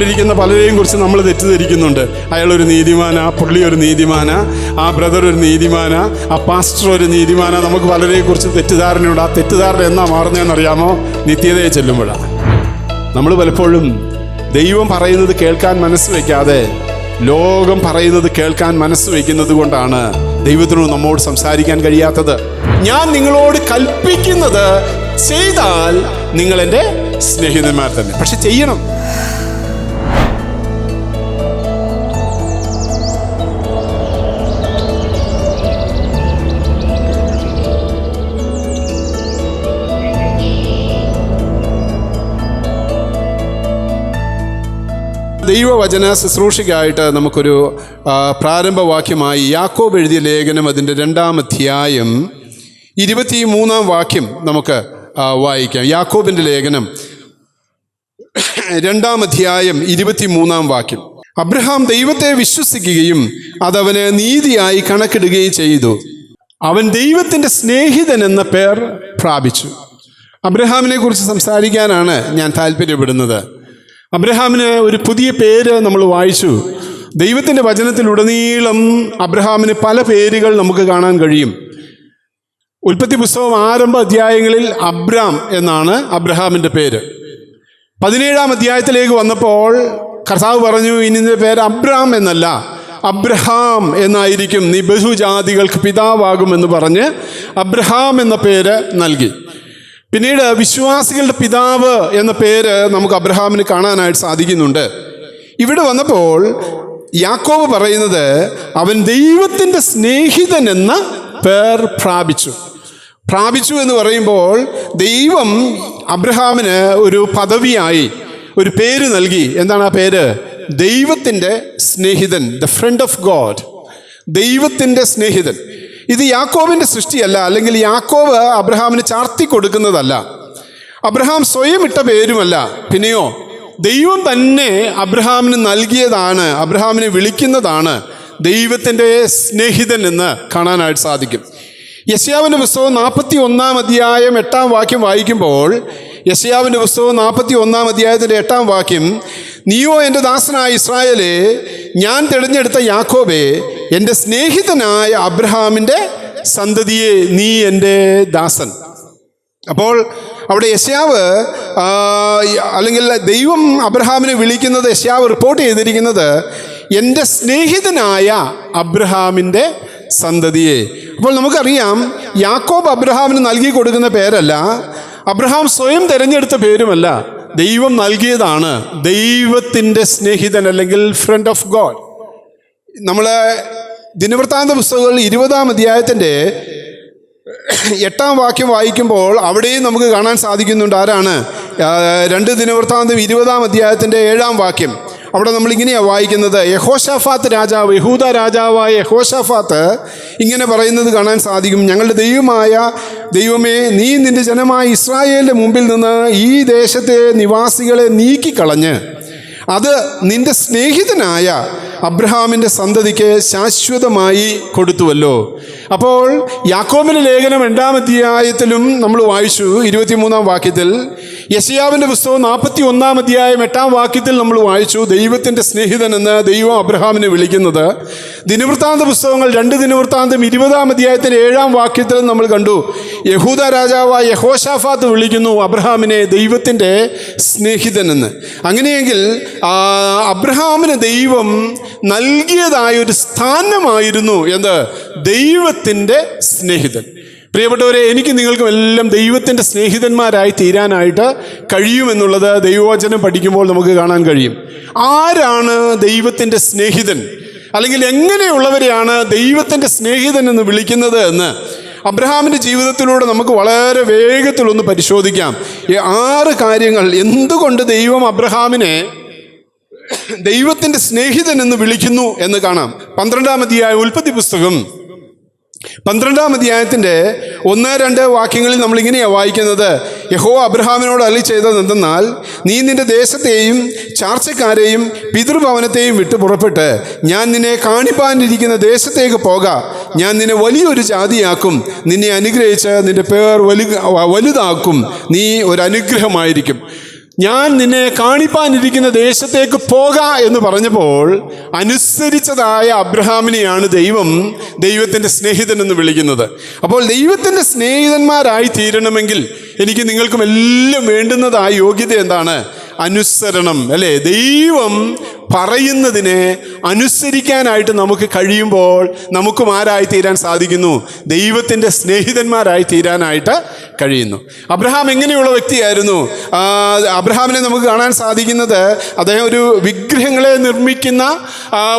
അവിടെ ഇരിക്കുന്ന പലരെയും കുറിച്ച് നമ്മൾ തെറ്റിദ്ധരിക്കുന്നുണ്ട്. അയാളൊരു നീതിമാനാ, പുള്ളി ഒരു നീതിമാനാ, ആ ബ്രദർ ഒരു നീതിമാനാ, ആ പാസ്റ്റർ ഒരു നീതിമാനാ. നമുക്ക് പലരെയും കുറിച്ച് തെറ്റിദ്ധാരണയുണ്ട്. ആ തെറ്റിദ്ധാരണ എന്നാ മാറുന്നതെന്നറിയാമോ? നിത്യതയെ ചെല്ലുമ്പോഴാണ്. നമ്മൾ പലപ്പോഴും ദൈവം പറയുന്നത് കേൾക്കാൻ മനസ്സ് വയ്ക്കാതെ ലോകം പറയുന്നത് കേൾക്കാൻ മനസ്സ് വയ്ക്കുന്നത് കൊണ്ടാണ് ദൈവത്തിനോട് നമ്മോട് സംസാരിക്കാൻ കഴിയാത്തത്. ഞാൻ നിങ്ങളോട് കൽപ്പിക്കുന്നത് ചെയ്താൽ നിങ്ങൾ എൻ്റെ സ്നേഹിതന്മാർ തന്നെ. പക്ഷെ ചെയ്യണം. ദൈവവചന ശുശ്രൂഷയ്ക്കായിട്ട് നമുക്കൊരു പ്രാരംഭവാക്യമായി യാക്കോബ് എഴുതിയ ലേഖനം അതിൻ്റെ 2-ാം അധ്യായം 23-ാം വാക്യം നമുക്ക് വായിക്കാം. യാക്കോബിൻ്റെ ലേഖനം 2-ാം അധ്യായം 23-ാം വാക്യം. അബ്രഹാം ദൈവത്തെ വിശ്വസിക്കുകയും അതവന് നീതിയായി കണക്കിടുകയും ചെയ്തു. അവൻ ദൈവത്തിൻ്റെ സ്നേഹിതൻ എന്ന പേർ പ്രാപിച്ചു. അബ്രഹാമിനെ കുറിച്ച് സംസാരിക്കാനാണ് ഞാൻ താല്പര്യപ്പെടുന്നത്. അബ്രഹാമിന് ഒരു പുതിയ പേര് നമ്മൾ വായിച്ചു. ദൈവത്തിൻ്റെ വചനത്തിലുടനീളം അബ്രഹാമിന് പല പേരുകൾ നമുക്ക് കാണാൻ കഴിയും. ഉൽപ്പത്തി പുസ്തകം ആരംഭ അധ്യായങ്ങളിൽ അബ്രാം എന്നാണ് അബ്രഹാമിൻ്റെ പേര്. 17-ാം അധ്യായത്തിലേക്ക് വന്നപ്പോൾ കർത്താവ് പറഞ്ഞു, ഇനി നിന്റെ പേര് അബ്രാം എന്നല്ല, അബ്രഹാം എന്നായിരിക്കും, നീ ബഹുജാതികൾക്ക് പിതാവാകുമെന്ന് പറഞ്ഞ് അബ്രഹാം എന്ന പേര് നൽകി. പിന്നീട് വിശ്വാസികളുടെ പിതാവ് എന്ന പേര് നമുക്ക് അബ്രഹാമിന് കാണാനായിട്ട് സാധിക്കുന്നുണ്ട്. ഇവിടെ വന്നപ്പോൾ യാക്കോബ് പറയുന്നത് അവൻ ദൈവത്തിൻ്റെ സ്നേഹിതൻ എന്ന പേർ പ്രാപിച്ചു എന്ന് പറയുമ്പോൾ ദൈവം അബ്രഹാമിന് ഒരു പദവിയായി ഒരു പേര് നൽകി. എന്താണ് ആ പേര്? ദൈവത്തിൻ്റെ സ്നേഹിതൻ, ദ ഫ്രണ്ട് ഓഫ് ഗോഡ്, ദൈവത്തിൻ്റെ സ്നേഹിതൻ. ഇത് യാക്കോബിൻ്റെ സൃഷ്ടിയല്ല, അല്ലെങ്കിൽ യാക്കോബ് അബ്രഹാമിന് ചാർത്തി കൊടുക്കുന്നതല്ല, അബ്രഹാം സ്വയം ഇട്ട പേരുമല്ല. പിന്നെയോ ദൈവം തന്നെ അബ്രഹാമിന് നൽകിയതാണ്, അബ്രഹാമിനെ വിളിക്കുന്നതാണ് ദൈവത്തിൻ്റെ സ്നേഹിതൻ എന്ന് കാണാനായിട്ട് സാധിക്കും. യെശയ്യാവിൻ്റെ പുസ്തകം 41-ാം അധ്യായം 8-ാം വാക്യം വായിക്കുമ്പോൾ, യെശയ്യാവിൻ്റെ പുസ്തകം 41-ാം അധ്യായത്തിൻ്റെ 8-ാം വാക്യം, നീയോ എൻ്റെ ദാസനായ ഇസ്രായേലേ, ഞാൻ തിരഞ്ഞെടുത്ത യാക്കോബേ, എൻ്റെ സ്നേഹിതനായ അബ്രഹാമിൻ്റെ സന്തതിയെ, നീ എൻ്റെ ദാസൻ. അപ്പോൾ അവിടെ യെശയ്യാവ് അല്ലെങ്കിൽ ദൈവം അബ്രഹാമിനെ വിളിക്കുന്നത്, യെശയ്യാവ് റിപ്പോർട്ട് ചെയ്തിരിക്കുന്നത് എൻ്റെ സ്നേഹിതനായ അബ്രഹാമിൻ്റെ സന്തതിയെ. അപ്പോൾ നമുക്കറിയാം, യാക്കോബ് അബ്രഹാമിന് നൽകി കൊടുക്കുന്ന പേരല്ല, അബ്രഹാം സ്വയം തിരഞ്ഞെടുത്ത പേരുമല്ല, ദൈവം നൽകിയതാണ്. ദൈവത്തിൻ്റെ സ്നേഹിതൻ അല്ലെങ്കിൽ ഫ്രണ്ട് ഓഫ് ഗോഡ്. നമ്മൾ ദിനവൃത്താന്ത പുസ്തകങ്ങൾ 20-ാം അധ്യായത്തിൻ്റെ 8-ാം വാക്യം വായിക്കുമ്പോൾ അവിടെയും നമുക്ക് കാണാൻ സാധിക്കുന്നുണ്ട്. ആരാണ്? 2 ദിനവൃത്താന്തം 20-ാം അധ്യായത്തിൻ്റെ 7-ാം വാക്യം. അവിടെ നമ്മളിങ്ങനെയാണ് വായിക്കുന്നത്. യഹോശാഫാത്ത് രാജാവ്, യഹൂദ രാജാവായ യഹോശാഫാത്ത് ഇങ്ങനെ പറയുന്നത് കാണാൻ സാധിക്കും. ഞങ്ങളുടെ ദൈവമായ ദൈവമേ, നീ നിൻ്റെ ജനമായ ഇസ്രായേലിൻ്റെ മുമ്പിൽ നിന്ന് ഈ ദേശത്തെ നിവാസികളെ നീക്കിക്കളഞ്ഞ് അത് നിൻ്റെ സ്നേഹിതനായ അബ്രഹാമിൻ്റെ സന്തതിക്ക് ശാശ്വതമായി കൊടുത്തുവല്ലോ. അപ്പോൾ യാക്കോബിൻ്റെ ലേഖനം 2-ാം അധ്യായത്തിലും നമ്മൾ വായിച്ചു 23-ാം വാക്യത്തിൽ. യെശയ്യാവിൻ്റെ പുസ്തകം 41-ാം അധ്യായം 8-ാം വാക്യത്തിൽ നമ്മൾ വായിച്ചു ദൈവത്തിൻ്റെ സ്നേഹിതൻ എന്ന് ദൈവം അബ്രഹാമിനെ വിളിക്കുന്നത്. ദിനവൃത്താന്ത പുസ്തകങ്ങൾ 2 ദിനവൃത്താന്തം 20-ാം അധ്യായത്തിൻ്റെ 7-ാം വാക്യത്തിൽ നമ്മൾ കണ്ടു യഹൂദ രാജാവായ യഹോശാഫാത്ത് വിളിക്കുന്നു അബ്രഹാമിനെ ദൈവത്തിൻ്റെ സ്നേഹിതൻ എന്ന്. അങ്ങനെയെങ്കിൽ അബ്രഹാമിന് ദൈവം നൽകിയതായൊരു സ്ഥാനമായിരുന്നു എന്ത്? ദൈവത്തിൻ്റെ സ്നേഹിതൻ. പ്രിയപ്പെട്ടവരെ, എനിക്ക് നിങ്ങൾക്കും എല്ലാം ദൈവത്തിൻ്റെ സ്നേഹിതന്മാരായി തീരാനായിട്ട് കഴിയുമെന്നുള്ളത് ദൈവവചനം പഠിക്കുമ്പോൾ നമുക്ക് കാണാൻ കഴിയും. ആരാണ് ദൈവത്തിൻ്റെ സ്നേഹിതൻ, അല്ലെങ്കിൽ എങ്ങനെയുള്ളവരെയാണ് ദൈവത്തിൻ്റെ സ്നേഹിതൻ എന്ന് വിളിക്കുന്നത് എന്ന് അബ്രഹാമിൻ്റെ ജീവിതത്തിലൂടെ നമുക്ക് വളരെ വേഗത്തിലൊന്ന് പരിശോധിക്കാം. 6 കാര്യങ്ങൾ എന്തുകൊണ്ട് ദൈവം അബ്രഹാമിനെ ദൈവത്തിൻ്റെ സ്നേഹിതൻ എന്ന് വിളിക്കുന്നു എന്ന് കാണാം. 12-ാം അധ്യായം ഉൽപ്പത്തി പുസ്തകം 12-ാം അധ്യായത്തിൻ്റെ 1-2 വാക്യങ്ങളിൽ നമ്മളിങ്ങനെയാണ് വായിക്കുന്നത്. യഹോവ അബ്രഹാമിനോട് അരുളി ചെയ്തത് എന്തെന്നാൽ, നീ നിന്റെ ദേശത്തെയും ചാർച്ചക്കാരെയും പിതൃഭവനത്തെയും വിട്ടു പുറപ്പെട്ട് ഞാൻ നിന്നെ കാണിപ്പാനിരിക്കുന്ന ദേശത്തേക്ക് പോക. ഞാൻ നിന്നെ വലിയൊരു ജാതിയാക്കും, നിന്നെ അനുഗ്രഹിച്ച് നിന്റെ പേർ വലുതാക്കും, നീ ഒരു അനുഗ്രഹമായിരിക്കും. ഞാൻ നിന്നെ കാണിപ്പാനിരിക്കുന്ന ദേശത്തേക്ക് പോക എന്ന് പറഞ്ഞപ്പോൾ അനുസരിച്ചതായ അബ്രഹാമിനെയാണ് ദൈവത്തിൻ്റെ സ്നേഹിതൻ എന്ന് വിളിക്കുന്നത്. അപ്പോൾ ദൈവത്തിൻ്റെ സ്നേഹിതന്മാരായി തീരണമെങ്കിൽ എനിക്ക് നിങ്ങൾക്കും എല്ലാം വേണ്ടുന്നതായ യോഗ്യത എന്താണ്? അനുസരണം, അല്ലേ? ദൈവം പറയുന്നതിനെ അനുസരിക്കാനായിട്ട് നമുക്ക് കഴിയുമ്പോൾ നമുക്കും ആരായി തീരാൻ സാധിക്കുന്നു? ദൈവത്തിൻ്റെ സ്നേഹിതന്മാരായി തീരാനായിട്ട് കഴിയുന്നു. അബ്രഹാം എങ്ങനെയുള്ള വ്യക്തിയായിരുന്നു? അബ്രഹാമിനെ നമുക്ക് കാണാൻ സാധിക്കുന്നത് അദ്ദേഹം ഒരു വിഗ്രഹങ്ങളെ നിർമ്മിക്കുന്ന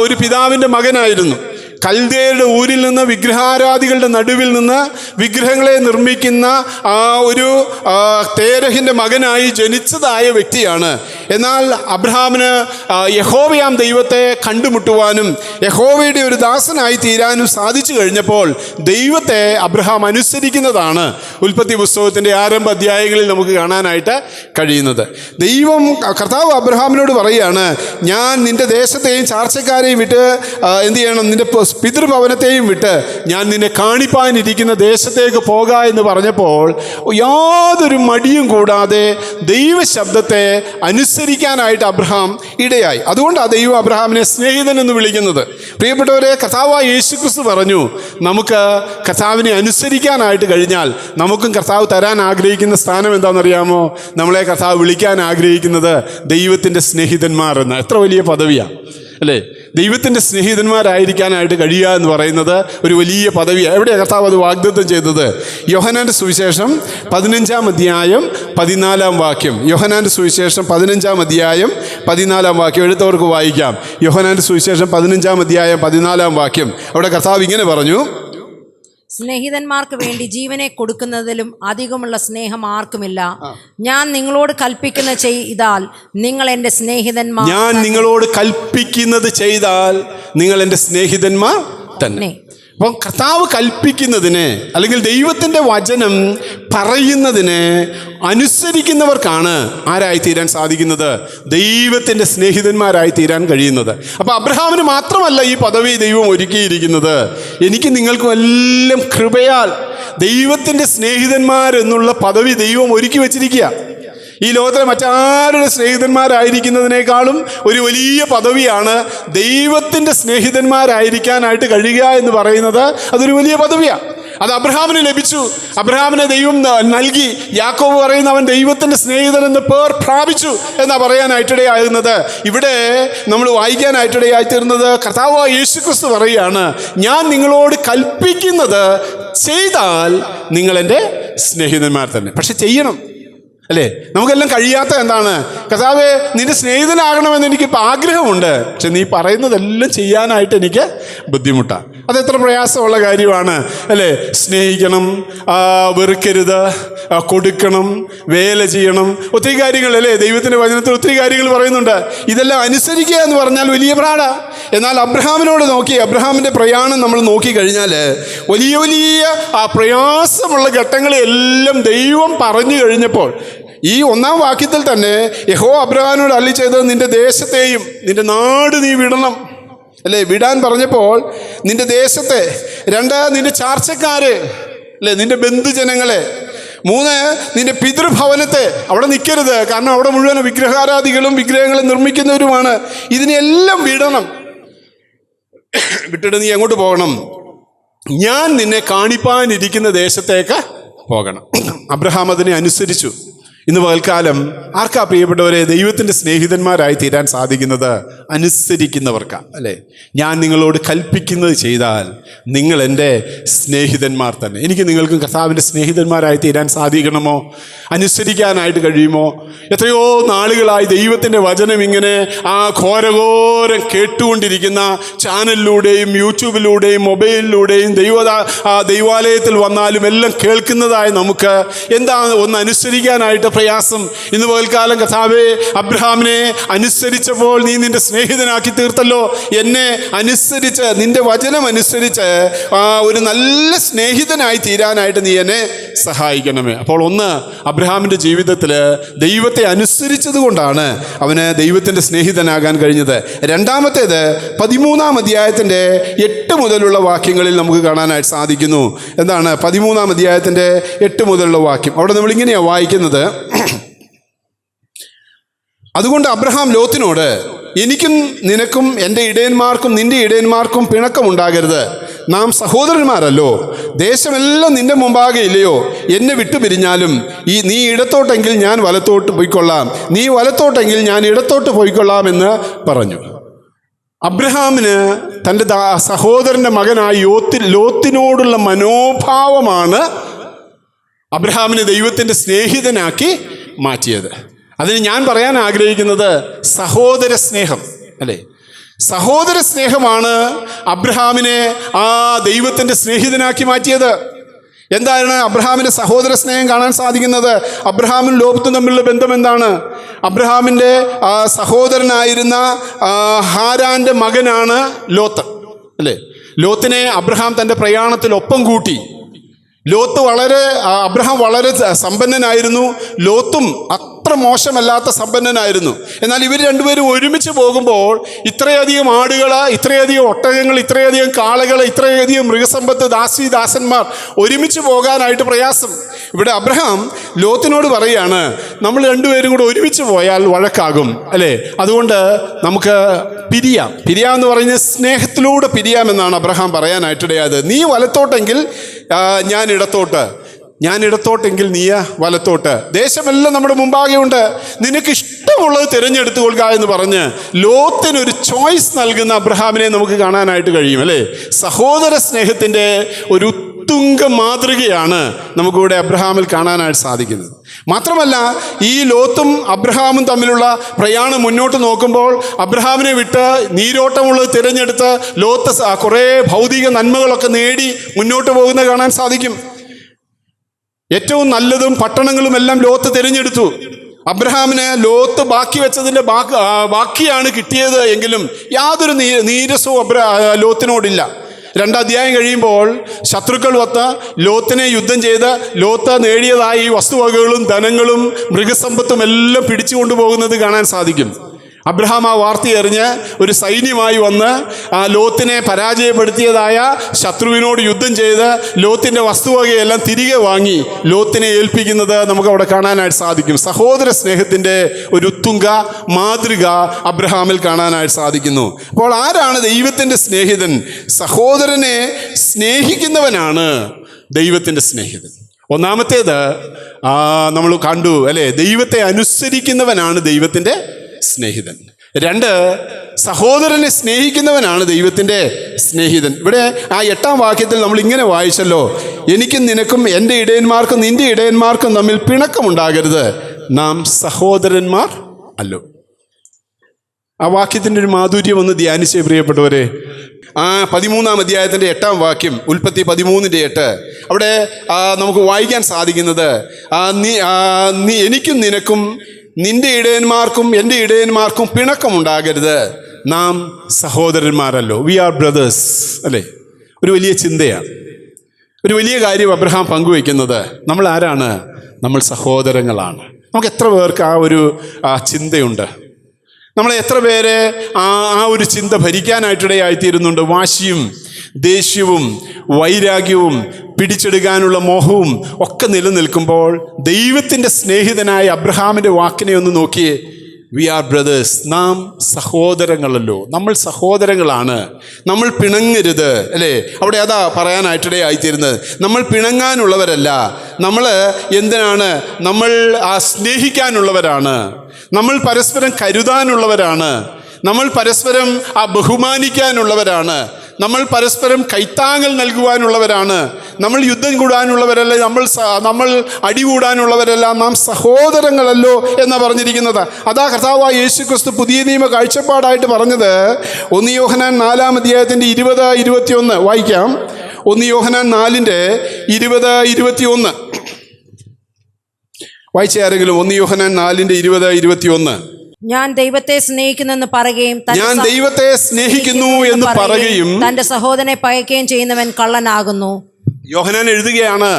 ഒരു പിതാവിൻ്റെ മകനായിരുന്നു. കൽദയരുടെ ഊരിൽ നിന്ന്, വിഗ്രഹാരാധികളുടെ നടുവിൽ നിന്ന് വിഗ്രഹങ്ങളെ നിർമ്മിക്കുന്ന ഒരു തേരഹിൻ്റെ മകനായി ജനിച്ചതായ വ്യക്തിയാണ്. എന്നാൽ അബ്രഹാമിന് യഹോവയാം ദൈവത്തെ കണ്ടുമുട്ടുവാനും യഹോവയുടെ ഒരു ദാസനായി തീരാനും സാധിച്ചു കഴിഞ്ഞപ്പോൾ ദൈവത്തെ അബ്രഹാം അനുസരിക്കുന്നതാണ് ഉൽപ്പത്തി പുസ്തകത്തിൻ്റെ ആരംഭ അധ്യായങ്ങളിൽ നമുക്ക് കാണാനായിട്ട് കഴിയുന്നത്. കർത്താവ് അബ്രഹാമിനോട് പറയുകയാണ്, ഞാൻ നിന്റെ ദേശത്തെയും ചാർച്ചക്കാരെയും വിട്ട് എന്ത് ചെയ്യണം? നിന്റെ പിതൃഭവനത്തെയും വിട്ട് ഞാൻ നിന്നെ കാണിപ്പാനിരിക്കുന്ന ദേശത്തേക്ക് പോക എന്ന് പറഞ്ഞപ്പോൾ യാതൊരു മടിയും കൂടാതെ ദൈവശബ്ദത്തെ അനുസരിക്കാനായിട്ട് അബ്രഹാം ഇടയായി. അതുകൊണ്ടാണ് ദൈവം അബ്രഹാമിനെ സ്നേഹിതൻ എന്ന് വിളിക്കുന്നത്. പ്രിയപ്പെട്ടവരെ, കർത്താവായ യേശുക്രിസ്തു പറഞ്ഞു, നമുക്ക് കർത്താവിനെ അനുസരിക്കാനായിട്ട് കഴിഞ്ഞാൽ നമുക്കും കർത്താവ് തരാൻ ആഗ്രഹിക്കുന്ന സ്ഥാനം എന്താണെന്നറിയാമോ? നമ്മളെ കർത്താവ് വിളിക്കാൻ ആഗ്രഹിക്കുന്നത് ദൈവത്തിൻ്റെ സ്നേഹിതന്മാർ എന്ന. എത്ര വലിയ പദവിയാണ്, അല്ലേ? ദൈവത്തിൻ്റെ സ്നേഹിതന്മാരായിരിക്കാനായിട്ട് കഴിയുക എന്ന് പറയുന്നത് ഒരു വലിയ പദവിയാണ്. എവിടെയാണ് കർത്താവ് അത് വാഗ്ദത്തം ചെയ്തത്? യോഹന്നാൻ്റെ സുവിശേഷം 15-ാം അധ്യായം 14-ാം വാക്യം. യോഹന്നാൻ്റെ സുവിശേഷം 15-ാം അധ്യായം 14-ാം വാക്യം എഴുത്തവർക്ക് വായിക്കാം. യോഹന്നാൻ്റെ സുവിശേഷം 15-ാം അധ്യായം 14-ാം വാക്യം. അവിടെ കർത്താവ് ഇങ്ങനെ പറഞ്ഞു, സ്നേഹിതന്മാർക്ക് വേണ്ടി ജീവനെ കൊടുക്കുന്നതിലും അധികമുള്ള സ്നേഹം ആർക്കുമില്ല. ഞാൻ നിങ്ങളോട് കൽപ്പിക്കുന്നത് ചെയ്താൽ നിങ്ങൾ എൻ്റെ സ്നേഹിതന്മാർ. ഞാൻ നിങ്ങളോട് കൽപ്പിക്കുന്നത് ചെയ്താൽ നിങ്ങൾ എൻ്റെ സ്നേഹിതന്മാർ തന്നെ. അപ്പം കർത്താവ് കൽപ്പിക്കുന്നതിന് അല്ലെങ്കിൽ ദൈവത്തിൻ്റെ വചനം പറയുന്നതിന് അനുസരിക്കുന്നവർക്കാണ് ആരായി തീരാൻ സാധിക്കുന്നത്? ദൈവത്തിൻ്റെ സ്നേഹിതന്മാരായി തീരാൻ കഴിയുന്നത്. അപ്പോൾ അബ്രഹാമിന് മാത്രമല്ല ഈ പദവി ദൈവം ഒരുക്കിയിരിക്കുന്നത്, എനിക്ക് നിങ്ങൾക്കും എല്ലാം കൃപയാൽ ദൈവത്തിൻ്റെ സ്നേഹിതന്മാരെന്നുള്ള പദവി ദൈവം ഒരുക്കി വച്ചിരിക്കുക. ഈ ലോകത്തിലെ മറ്റാരുടെ സ്നേഹിതന്മാരായിരിക്കുന്നതിനേക്കാളും ഒരു വലിയ പദവിയാണ് ദൈവത്തിൻ്റെ സ്നേഹിതന്മാരായിരിക്കാനായിട്ട് കഴിയുക എന്ന് പറയുന്നത്. അതൊരു വലിയ പദവിയാണ്. അത് അബ്രഹാമിന് ലഭിച്ചു. അബ്രഹാമിനെ ദൈവം നൽകി. യാക്കോബ് പറയുന്ന അവൻ ദൈവത്തിൻ്റെ സ്നേഹിതൻ എന്ന് പേർ പ്രാപിച്ചു എന്നാ പറയാനായിട്ടിടയാകുന്നത്. ഇവിടെ നമ്മൾ വായിക്കാനായിട്ടിടയായിത്തീർന്നത് കർത്താവായ യേശുക്രിസ്തു പറയുകയാണ്, ഞാൻ നിങ്ങളോട് കൽപ്പിക്കുന്നത് ചെയ്താൽ നിങ്ങൾ എൻ്റെ സ്നേഹിതന്മാർ തന്നെ. പക്ഷെ ചെയ്യണം, അല്ലേ? നമുക്കെല്ലാം കഴിയാത്ത എന്താണ്? കർത്താവേ, നിന്റെ സ്നേഹിതനാകണമെന്ന് എനിക്കിപ്പോൾ ആഗ്രഹമുണ്ട്, പക്ഷെ നീ പറയുന്നതെല്ലാം ചെയ്യാനായിട്ട് എനിക്ക് ബുദ്ധിമുട്ടാണ്. അതെത്ര പ്രയാസമുള്ള കാര്യമാണ്, അല്ലേ? സ്നേഹിക്കണം, വെറുക്കരുത്, കൊടുക്കണം, വേല ചെയ്യണം, ഒത്തിരി കാര്യങ്ങൾ, അല്ലേ? ദൈവത്തിൻ്റെ വചനത്തിൽ ഒത്തിരി കാര്യങ്ങൾ പറയുന്നുണ്ട്. ഇതെല്ലാം അനുസരിക്കുക എന്ന് പറഞ്ഞാൽ വലിയ പ്രാടാ. എന്നാൽ അബ്രഹാമിനോട് നോക്കി, അബ്രഹാമിൻ്റെ പ്രയാണം നമ്മൾ നോക്കിക്കഴിഞ്ഞാൽ വലിയ വലിയ പ്രയാസമുള്ള ഘട്ടങ്ങളെല്ലാം ദൈവം പറഞ്ഞു കഴിഞ്ഞപ്പോൾ ഈ 1-ാം വാക്യത്തിൽ തന്നെ യഹോവ അബ്രഹാമിനോട് അരുളി ചെയ്തത്, നിന്റെ ദേശത്തെയും നിന്റെ നാട് നീ വിടണം, അല്ലേ? വിടാൻ പറഞ്ഞപ്പോൾ നിന്റെ ദേശത്തെ, 2 നിന്റെ ചാർച്ചക്കാരെ, അല്ലേ? നിന്റെ ബന്ധുജനങ്ങളെ, 3 നിന്റെ പിതൃഭവനത്തെ. അവിടെ നിൽക്കരുത്, കാരണം അവിടെ മുഴുവൻ വിഗ്രഹാരാധികളും വിഗ്രഹങ്ങളെ നിർമ്മിക്കുന്നവരുമാണ്. ഇതിനെല്ലാം വിടണം. വിട്ടിട്ട് നീ എങ്ങോട്ട് പോകണം? ഞാൻ നിന്നെ കാണിപ്പാനിരിക്കുന്ന ദേശത്തേക്ക് പോകണം. അബ്രഹാം അതിനെ അനുസരിച്ചു. ഇന്ന് പകൽക്കാലം ആർക്കാ പ്രിയപ്പെട്ടവരെ ദൈവത്തിൻ്റെ സ്നേഹിതന്മാരായി തീരാൻ സാധിക്കുന്നത്? അനുസരിക്കുന്നവർക്കാണ്, അല്ലേ? ഞാൻ നിങ്ങളോട് കൽപ്പിക്കുന്നത് ചെയ്താൽ നിങ്ങൾ എൻ്റെ സ്നേഹിതന്മാർ തന്നെ. എനിക്ക് നിങ്ങൾക്കും കർത്താവിൻ്റെ സ്നേഹിതന്മാരായി തീരാൻ സാധിക്കണമോ? അനുസരിക്കാനായിട്ട് കഴിയുമോ? എത്രയോ നാളുകളായി ദൈവത്തിൻ്റെ വചനം ഇങ്ങനെ ഘോരഘോരം കേട്ടുകൊണ്ടിരിക്കുന്ന ചാനലിലൂടെയും യൂട്യൂബിലൂടെയും മൊബൈലിലൂടെയും ദൈവാലയത്തിൽ വന്നാലും എല്ലാം കേൾക്കുന്നതായ നമുക്ക് എന്താണ് ഒന്ന് അനുസരിക്കാനായിട്ട് പ്രയാസം? ഇന്ന് പകൽക്കാലം കർത്താവേ, അബ്രഹാമിനെ അനുസരിച്ചപ്പോൾ നീ നിന്റെ സ്നേഹിതനാക്കി തീർത്തല്ലോ. എന്നെ അനുസരിച്ച്, നിന്റെ വചനം അനുസരിച്ച് ഒരു നല്ല സ്നേഹിതനായി തീരാനായിട്ട് നീ എന്നെ സഹായിക്കണമേ. അപ്പോൾ ഒന്ന്, അബ്രഹാമിൻ്റെ ജീവിതത്തിൽ ദൈവത്തെ അനുസരിച്ചത് കൊണ്ടാണ് അവന് ദൈവത്തിൻ്റെ സ്നേഹിതനാകാൻ കഴിഞ്ഞത്. രണ്ടാമത്തേത് 13-ാം അധ്യായത്തിൻ്റെ 8 മുതലുള്ള വാക്യങ്ങളിൽ നമുക്ക് കാണാനായിട്ട് സാധിക്കുന്നു. എന്താണ് 13-ാം അധ്യായത്തിൻ്റെ 8 മുതലുള്ള വാക്യം? അവിടെ നമ്മളിങ്ങനെയാണ് വായിക്കുന്നത്, അതുകൊണ്ട് അബ്രഹാം ലോത്തിനോട്, എനിക്കും നിനക്കും എൻ്റെ ഇടയന്മാർക്കും നിന്റെ ഇടയന്മാർക്കും പിണക്കമുണ്ടാകരുത്, നാം സഹോദരന്മാരല്ലോ, ദേശമെല്ലാം നിന്റെ മുമ്പാകെ ഇല്ലയോ, എന്നെ വിട്ടുപിരിഞ്ഞാലും നീ ഇടത്തോട്ടെങ്കിൽ ഞാൻ വലത്തോട്ട് പോയിക്കൊള്ളാം, നീ വലത്തോട്ടെങ്കിൽ ഞാൻ ഇടത്തോട്ട് പോയിക്കൊള്ളാം എന്ന് പറഞ്ഞു. അബ്രഹാമിന് തൻ്റെ സഹോദരൻ്റെ മകനായ ലോത്തിനോടുള്ള മനോഭാവമാണ് അബ്രഹാമിനെ ദൈവത്തിൻ്റെ സ്നേഹിതനാക്കി മാറ്റിയത്. അതിന് ഞാൻ പറയാൻ ആഗ്രഹിക്കുന്നത് സഹോദര സ്നേഹം, അല്ലേ? സഹോദര സ്നേഹമാണ് അബ്രഹാമിനെ ആ ദൈവത്തിൻ്റെ സ്നേഹിതനാക്കി മാറ്റിയത്. എന്താണ് അബ്രഹാമിൻ്റെ സഹോദര സ്നേഹം കാണാൻ സാധിക്കുന്നത്? അബ്രഹാമും ലോത്തും തമ്മിലുള്ള ബന്ധം എന്താണ്? അബ്രഹാമിൻ്റെ സഹോദരനായിരുന്ന ഹാരാൻ്റെ മകനാണ് ലോത്ത്, അല്ലേ? ലോത്തിനെ അബ്രഹാം തൻ്റെ പ്രയാണത്തിൽ ഒപ്പം കൂട്ടി. അബ്രഹാം വളരെ സമ്പന്നനായിരുന്നു, ലോത്തും അത്ര മോശമല്ലാത്ത സമ്പന്നനായിരുന്നു. എന്നാൽ ഇവർ രണ്ടുപേരും ഒരുമിച്ച് പോകുമ്പോൾ ഇത്രയധികം ആടുകൾ, ഇത്രയധികം ഒട്ടകങ്ങൾ, ഇത്രയധികം കാളകൾ, ഇത്രയധികം മൃഗസമ്പത്ത്, ദാസന്മാർ ഒരുമിച്ച് പോകാനായിട്ട് പ്രയാസം. ഇവിടെ അബ്രഹാം ലോത്തിനോട് പറയുകയാണ്, നമ്മൾ രണ്ടുപേരും കൂടെ ഒരുമിച്ച് പോയാൽ വഴക്കാകും, അല്ലേ? അതുകൊണ്ട് നമുക്ക് പിരിയാമെന്ന് പറഞ്ഞ് സ്നേഹത്തിലൂടെ പിരിയാമെന്നാണ് അബ്രഹാം പറയാനായിട്ടിടയായത്. നീ വലത്തോട്ടെങ്കിൽ ഞാൻ ഇടത്തോട്ടെങ്കിൽ നീ വലത്തോട്ട്, ദേശമെല്ലാം നമ്മുടെ മുമ്പാകെ ഉണ്ട്, നിനക്ക് ഇഷ്ടമുള്ളത് തിരഞ്ഞെടുത്തു കൊള്ളുക എന്ന് പറഞ്ഞ് ലോത്തിനൊരു ചോയ്സ് നൽകുന്ന അബ്രഹാമിനെ നമുക്ക് കാണാനായിട്ട് കഴിയും, അല്ലേ? സഹോദര സ്നേഹത്തിൻ്റെ ഒരു ഉത്തുംഗ മാതൃകയാണ് നമുക്കിവിടെ അബ്രഹാമിൽ കാണാനായിട്ട് സാധിക്കുന്നത്. മാത്രമല്ല, ഈ ലോത്തും അബ്രഹാമും തമ്മിലുള്ള പ്രയാണം മുന്നോട്ട് നോക്കുമ്പോൾ അബ്രഹാമിനെ വിട്ട് നീരോട്ടമുള്ളത് തിരഞ്ഞെടുത്ത് ലോത്ത് കുറേ ഭൗതിക നന്മകളൊക്കെ നേടി മുന്നോട്ട് പോകുന്നത് കാണാൻ സാധിക്കും. ഏറ്റവും നല്ലതും പട്ടണങ്ങളും എല്ലാം ലോത്ത് തിരഞ്ഞെടുത്തു. അബ്രഹാമിന് ലോത്ത് ബാക്കി വെച്ചതിൻ്റെ ബാക്കിയാണ് കിട്ടിയത് എങ്കിലും യാതൊരു നീരസവും ലോത്തിനോടില്ല. 2 അധ്യായം കഴിയുമ്പോൾ ശത്രുക്കൾ വന്ന് ലോത്തിനെ യുദ്ധം ചെയ്ത് ലോത്ത് നേടിയതായ ഈ വസ്തുവകകളും ധനങ്ങളും മൃഗസമ്പത്തും എല്ലാം പിടിച്ചു കൊണ്ടുപോകുന്നത് കാണാൻ സാധിക്കും. അബ്രഹാം ആ വാർത്തയറിഞ്ഞ് ഒരു സൈന്യമായി വന്ന് ആ ലോത്തിനെ പരാജയപ്പെടുത്തിയതായ ശത്രുവിനോട് യുദ്ധം ചെയ്ത് ലോത്തിൻ്റെ വസ്തുവകയെല്ലാം തിരികെ വാങ്ങി ലോത്തിനെ ഏൽപ്പിക്കുന്നത് നമുക്ക് അവിടെ കാണാനായിട്ട് സാധിക്കും. സഹോദര സ്നേഹത്തിൻ്റെ ഒരു ഉത്തുംഗ മാതൃക അബ്രഹാമിൽ കാണാനായിട്ട് സാധിക്കുന്നു. അപ്പോൾ ആരാണ് ദൈവത്തിൻ്റെ സ്നേഹിതൻ? സഹോദരനെ സ്നേഹിക്കുന്നവനാണ് ദൈവത്തിൻ്റെ സ്നേഹിതൻ. ഒന്നാമത്തേത് നമ്മൾ കണ്ടു, അല്ലേ? ദൈവത്തെ അനുസരിക്കുന്നവനാണ് ദൈവത്തിൻ്റെ സ്നേഹിതൻ. 2, സഹോദരനെ സ്നേഹിക്കുന്നവനാണ് ദൈവത്തിൻ്റെ സ്നേഹിതൻ. ഇവിടെ ആ 8-ാം വാക്യത്തിൽ നമ്മൾ ഇങ്ങനെ വായിച്ചല്ലോ, എനിക്കും നിനക്കും എൻ്റെ ഇടയന്മാർക്കും നിന്റെ ഇടയന്മാർക്കും തമ്മിൽ പിണക്കമുണ്ടാകരുത്, നാം സഹോദരന്മാർ അല്ലോ. ആ വാക്യത്തിൻ്റെ ഒരു മാധുര്യം ഒന്ന് ധ്യാനിച്ചേ പ്രിയപ്പെട്ടവരെ. ആ 13-ാം അധ്യായത്തിൻ്റെ 8-ാം വാക്യം, ഉൽപ്പത്തി 13:8, അവിടെ നമുക്ക് വായിക്കാൻ സാധിക്കുന്നത്, എനിക്കും നിനക്കും നിന്റെ ഇടയന്മാർക്കും എൻ്റെ ഇടയന്മാർക്കും പിണക്കമുണ്ടാകരുത്, നാം സഹോദരന്മാരല്ലോ, വി ആർ ബ്രദേഴ്സ്, അല്ലേ? ഒരു വലിയ ചിന്തയാണ്, ഒരു വലിയ കാര്യം അബ്രഹാം പങ്കുവയ്ക്കുന്നത്. നമ്മൾ ആരാണ്? നമ്മൾ സഹോദരങ്ങളാണ്. നമുക്ക് എത്ര പേർക്ക് ആ ഒരു ചിന്തയുണ്ട്? നമ്മളെ എത്ര പേരെ ആ ഒരു ചിന്ത ഭരിക്കാനായിട്ടിടയായിത്തീരുന്നുണ്ട്? വാശിയും ദേഷ്യവും വൈരാഗ്യവും പിടിച്ചെടുക്കാനുള്ള മോഹവും ഒക്കെ നിലനിൽക്കുമ്പോൾ ദൈവത്തിൻ്റെ സ്നേഹിതനായ അബ്രഹാമിൻ്റെ വാക്കിനെ ഒന്ന് നോക്കിയേ. വി ആർ ബ്രദേഴ്സ്, നാം സഹോദരങ്ങളല്ലോ, നമ്മൾ സഹോദരങ്ങളാണ്, നമ്മൾ പിണങ്ങരുത്, അല്ലേ? അവിടെ അതാ പറയാനായിട്ടിടയായിത്തീരുന്നത്. നമ്മൾ പിണങ്ങാനുള്ളവരല്ല, നമ്മൾ എന്തിനാണ്? നമ്മൾ സ്നേഹിക്കാനുള്ളവരാണ്, നമ്മൾ പരസ്പരം കരുതാനുള്ളവരാണ്, നമ്മൾ പരസ്പരം ബഹുമാനിക്കാനുള്ളവരാണ്, നമ്മൾ പരസ്പരം കൈത്താങ്ങൽ നൽകുവാനുള്ളവരാണ്, നമ്മൾ യുദ്ധം കൂടാനുള്ളവരല്ല, നമ്മൾ അടികൂടാനുള്ളവരല്ല, നാം സഹോദരങ്ങളല്ലോ എന്ന് പറഞ്ഞിരിക്കുന്നത്. അതാ കർത്താവായ യേശുക്രിസ്തു പുതിയ നിയമ കാഴ്ചപ്പാടായിട്ട് പറഞ്ഞത്. 1 യോഹന്നാൻ 4-ാം അധ്യായത്തിൻ്റെ 20-21 വായിക്കാം. 1 യോഹന്നാൻ 4:20-21 വായിച്ച ആരെങ്കിലും? 1 യോഹന്നാൻ 4:20-21. ഞാൻ ദൈവത്തെ സ്നേഹിക്കുന്നെന്ന് പറയുകയും തന്റെ സഹോദരനെ പകയ്ക്കുകയും ചെയ്യുന്നവൻ കള്ളനാകുന്നു. യോഹന്നാൻ എഴുതുകയാണ്,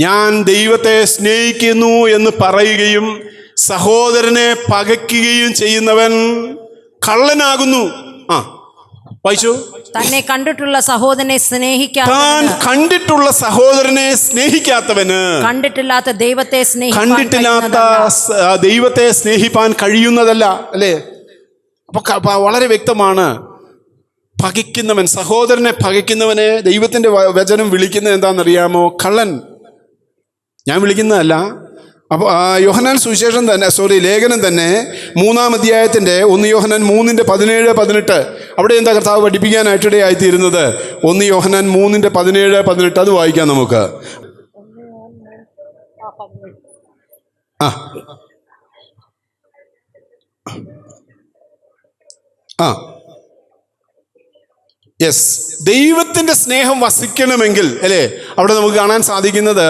ഞാൻ ദൈവത്തെ സ്നേഹിക്കുന്നു എന്ന് പറയുകയും സഹോദരനെ പകയ്ക്കുകയും ചെയ്യുന്നവൻ കള്ളനാകുന്നു. വായിച്ചു. തന്നെ കണ്ടിട്ടുള്ള സഹോദരനെ താൻ സ്നേഹിക്കാത്തവന്, കണ്ടിട്ടുള്ള സഹോദരനെ സ്നേഹിക്കാത്തവന് കണ്ടിട്ടില്ലാത്ത ദൈവത്തെ കണ്ടിട്ടില്ലാത്ത ദൈവത്തെ സ്നേഹിപ്പാൻ കഴിയുന്നതല്ല. അല്ലേ? അപ്പൊ വളരെ വ്യക്തമാണ്. പകയ്ക്കുന്നവൻ, സഹോദരനെ പകയ്ക്കുന്നവനെ ദൈവത്തിന്റെ വചനം വിളിക്കുന്നത് എന്താണെന്നറിയാമോ? കള്ളൻ. ഞാൻ വിളിക്കുന്നതല്ല. അപ്പോൾ യോഹന്നാൻ സുവിശേഷം തന്നെ, ലേഖനം തന്നെ 3-ാം അധ്യായത്തിൻ്റെ 1 യോഹന്നാൻ 3:17-18 അവിടെ എന്താ കർത്താവ് പഠിപ്പിക്കാനായിട്ടിടയായിത്തീരുന്നത്? 1 യോഹന്നാൻ 3:17-18 അത് വായിക്കാം നമുക്ക്. യെസ്, ദൈവത്തിൻ്റെ സ്നേഹം വസിക്കണമെങ്കിൽ, അല്ലേ, അവിടെ നമുക്ക് കാണാൻ സാധിക്കുന്നത്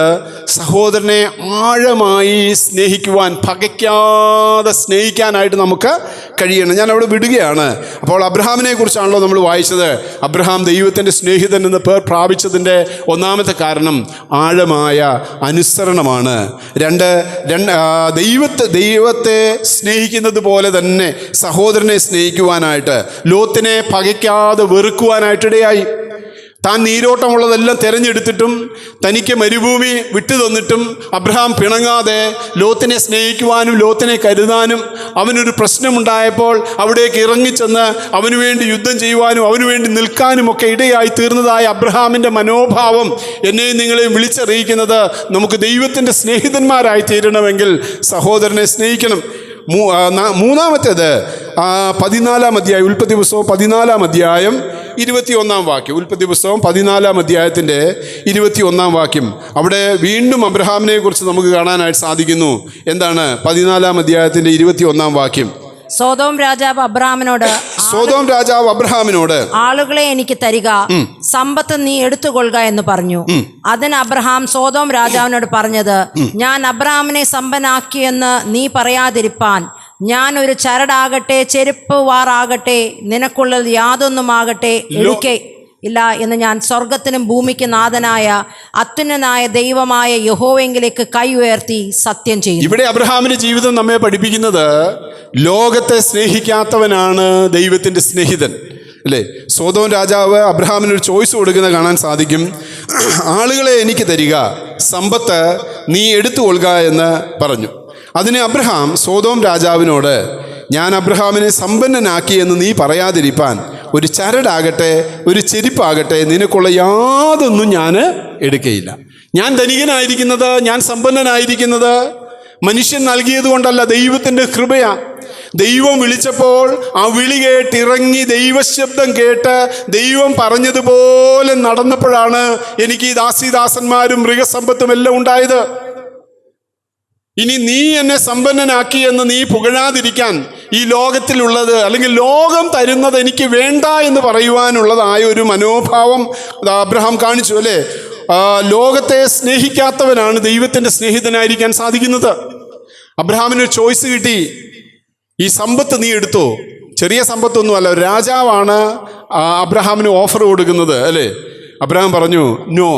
സഹോദരനെ ആഴമായി സ്നേഹിക്കുവാൻ, പകയ്ക്കാതെ സ്നേഹിക്കാനായിട്ട് നമുക്ക് കഴിയണം. ഞാൻ അവിടെ വിടുകയാണ്. അപ്പോൾ അബ്രഹാമിനെ കുറിച്ചാണല്ലോ നമ്മൾ വായിച്ചത്. അബ്രഹാം ദൈവത്തിൻ്റെ സ്നേഹിതൻ എന്ന് പേർ പ്രാപിച്ചതിൻ്റെ ഒന്നാമത്തെ കാരണം ആഴമായ അനുസരണമാണ്. ദൈവത്തെ സ്നേഹിക്കുന്നത് പോലെ തന്നെ സഹോദരനെ സ്നേഹിക്കുവാനായിട്ട്, ലോത്തിനെ പകയ്ക്കാതെ വെറുക്കുവാനായിട്ടിടയായി. താൻ നീരോട്ടമുള്ളതെല്ലാം തിരഞ്ഞെടുത്തിട്ടും തനിക്ക് മരുഭൂമി വിട്ടു തന്നിട്ടും അബ്രഹാം പിണങ്ങാതെ ലോത്തിനെ സ്നേഹിക്കുവാനും ലോത്തിനെ കരുതാനും, അവനൊരു പ്രശ്നമുണ്ടായപ്പോൾ അവിടേക്ക് ഇറങ്ങിച്ചെന്ന് അവനു വേണ്ടി യുദ്ധം ചെയ്യുവാനും അവനു വേണ്ടി നിൽക്കാനും ഒക്കെ ഇടയായി തീർന്നതായ അബ്രഹാമിൻ്റെ മനോഭാവം എന്നെയും നിങ്ങളെയും വിളിച്ചറിയിക്കുന്നത്, നമുക്ക് ദൈവത്തിൻ്റെ സ്നേഹിതന്മാരായി തീരണമെങ്കിൽ സഹോദരനെ സ്നേഹിക്കണം. മൂന്നാമത്തേത് 14-ാം അധ്യായം, ഉൽപ്പത്തി പുസ്തകം 14-ാം അധ്യായം 21-ാം വാക്യം. ഉൽപ്പത്തി പുസ്തകം 14-ാം അധ്യായത്തിൻ്റെ 21-ാം വാക്യം. അവിടെ വീണ്ടും അബ്രഹാമിനെ കുറിച്ച് നമുക്ക് കാണാനായിട്ട് സാധിക്കുന്നു. എന്താണ് 14-ാം അധ്യായത്തിൻ്റെ 21-ാം വാക്യം? സോദോം രാജാവ് അബ്രഹാമിനോട് ആളുകളെ എനിക്ക് തരിക, സമ്പത്ത് നീ എടുത്തുകൊള്ളുക എന്ന് പറഞ്ഞു. അതിന് അബ്രഹാം സോദോം രാജാവിനോട് പറഞ്ഞത്, ഞാൻ അബ്രഹാമിനെ സമ്പന്നാക്കിയെന്ന് നീ പറയാതിരിപ്പാൻ ഞാൻ ഒരു ചരടാകട്ടെ ചെരുപ്പ് വാറാകട്ടെ നിനക്കുള്ളത് യാതൊന്നുമാകട്ടെ എടുക്കേ ഇല്ല എന്ന് ഞാൻ സ്വർഗത്തിനും ഭൂമിക്ക് നാഥനായ അത്യുന്നതനായ ദൈവമായ യഹോവയെങ്കിലേക്ക് കൈ ഉയർത്തി സത്യം ചെയ്യും. ഇവിടെ അബ്രഹാമിന്റെ ജീവിതം നമ്മെ പഠിപ്പിക്കുന്നത് ലോകത്തെ സ്നേഹിക്കാത്തവനാണ് ദൈവത്തിന്റെ സ്നേഹിതൻ, അല്ലേ? സോദോം രാജാവ് അബ്രഹാമിനൊരു ചോയ്സ് കൊടുക്കുന്നത് കാണാൻ സാധിക്കും. ആളുകളെ എനിക്ക് തരിക, സമ്പത്ത് നീ എടുത്തുകൊള്ളുക എന്ന് പറഞ്ഞു. അതിന് അബ്രഹാം സോദോം രാജാവിനോട്, ഞാൻ അബ്രഹാമിനെ സമ്പന്നനാക്കി എന്ന് നീ പറയാതിരിപ്പാൻ ഒരു ചരടാകട്ടെ ഒരു ചെരുപ്പാകട്ടെ നിനക്കുള്ള യാതൊന്നും ഞാൻ എടുക്കയില്ല. ഞാൻ ധനികനായിരിക്കുന്നത്, ഞാൻ സമ്പന്നനായിരിക്കുന്നത് മനുഷ്യൻ നൽകിയത് കൊണ്ടല്ല, ദൈവത്തിൻ്റെ കൃപയാ. ദൈവം വിളിച്ചപ്പോൾ ആ വിളി കേട്ടിറങ്ങി ദൈവശബ്ദം കേട്ട് ദൈവം പറഞ്ഞതുപോലെ നടന്നപ്പോഴാണ് എനിക്ക് ഈ ദാസീദാസന്മാരും മൃഗസമ്പത്തും എല്ലാം ഉണ്ടായത്. ഇനി നീ എന്നെ സമ്പന്നനാക്കി എന്ന് നീ പുകഴാതിരിക്കാൻ ഈ ലോകത്തിലുള്ളത് അല്ലെങ്കിൽ ലോകം തരുന്നത് എനിക്ക് വേണ്ട എന്ന് പറയുവാനുള്ളതായ ഒരു മനോഭാവം അബ്രഹാം കാണിച്ചു, അല്ലേ? ലോകത്തെ സ്നേഹിക്കാത്തവനാണ് ദൈവത്തിൻ്റെ സ്നേഹിതനായിരിക്കാൻ സാധിക്കുന്നത്. അബ്രഹാമിന് ഒരു ചോയ്സ് കിട്ടി. ഈ സമ്പത്ത് നീ എടുത്തോ. ചെറിയ സമ്പത്തൊന്നുമല്ല, രാജാവാണ് അബ്രഹാമിന് ഓഫർ കൊടുക്കുന്നത്, അല്ലേ? അബ്രഹാം പറഞ്ഞു, നോ,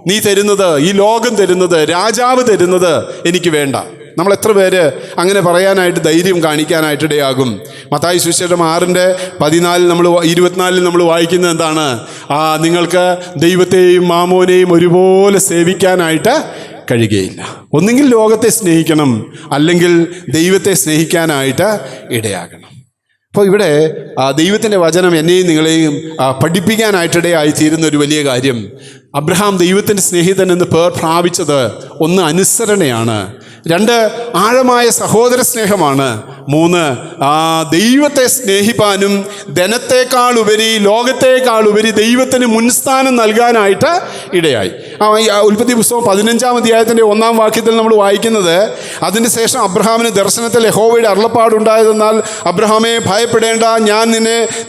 നീ തരുന്നത്, ഈ ലോകം തരുന്നത്, രാജാവ് തരുന്നത് എനിക്ക് വേണ്ട. നമ്മൾ എത്ര പേര് അങ്ങനെ പറയാനായിട്ട് ധൈര്യം കാണിക്കാനായിട്ടിടയാകും? മത്തായി സുവിശേഷം 6:14 നമ്മൾ വായിക്കുന്നത് എന്താണ്? നിങ്ങൾക്ക് ദൈവത്തെയും മാമോനെയും ഒരുപോലെ സേവിക്കാനായിട്ട് കഴിയുകയില്ല. ഒന്നുകിൽ ലോകത്തെ സ്നേഹിക്കണം, അല്ലെങ്കിൽ ദൈവത്തെ സ്നേഹിക്കാനായിട്ട് ഇടയാകണം. അപ്പോൾ ഇവിടെ ദൈവത്തിൻ്റെ വചനം എന്നെയും നിങ്ങളെയും പഠിപ്പിക്കാനായിട്ടിടയായി തീരുന്ന ഒരു വലിയ കാര്യം, അബ്രഹാം ദൈവത്തിൻ്റെ സ്നേഹിതൻ എന്ന് പേർ പ്രാപിച്ചത് 1 അനുസരണയാണ്, 2 ആഴമായ സഹോദര സ്നേഹമാണ്, 3 ദൈവത്തെ സ്നേഹിപ്പാനും ധനത്തെക്കാൾ ഉപരി ലോകത്തെക്കാൾ ഉപരി ദൈവത്തിന് മുൻസ്ഥാനം നൽകാനായിട്ട് ഇടയായി. ഉൽപ്പത്തി പുസ്തകം 15-ാം അധ്യായത്തിൻ്റെ 1-ാം വാക്യത്തിൽ നമ്മൾ വായിക്കുന്നത്, അതിന് ശേഷം അബ്രഹാമിന് ദർശനത്തിൽ യഹോവയുടെ അരുളപ്പാടുണ്ടായതെന്നാൽ, അബ്രഹാമേ ഭയപ്പെടേണ്ട, ഞാൻ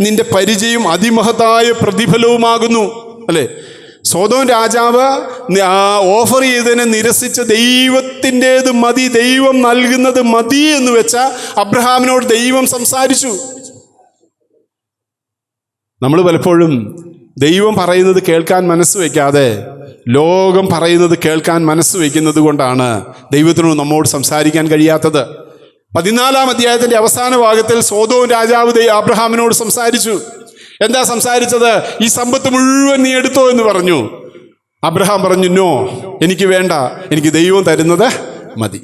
നിന്റെ പരിചയം അതിമഹത്തായ പ്രതിഫലവുമാകുന്നു, അല്ലേ? സോദോം രാജാവ് ഓഫർ ചെയ്തതിനെ നിരസിച്ച ദൈവത്തിൻ്റേത് മതി, ദൈവം നൽകുന്നത് മതി എന്ന് വെച്ച അബ്രഹാമിനോട് ദൈവം സംസാരിച്ചു. നമ്മൾ പലപ്പോഴും ദൈവം പറയുന്നത് കേൾക്കാൻ മനസ്സ് വയ്ക്കാതെ ലോകം പറയുന്നത് കേൾക്കാൻ മനസ്സ് വയ്ക്കുന്നത് കൊണ്ടാണ് ദൈവത്തിനോട് നമ്മോട് സംസാരിക്കാൻ കഴിയാത്തത്. 14-ാം അധ്യായത്തിൻ്റെ അവസാന ഭാഗത്തിൽ സോദോം രാജാവ് അബ്രഹാമിനോട് സംസാരിച്ചു. എന്താ സംസാരിച്ചത്? ഈ സമ്പത്ത് മുഴുവൻ നീ എടുത്തോ എന്ന് പറഞ്ഞു. അബ്രഹാം പറഞ്ഞു, നോ, എനിക്ക് വേണ്ട, എനിക്ക് ദൈവം തരുന്നത് മതി.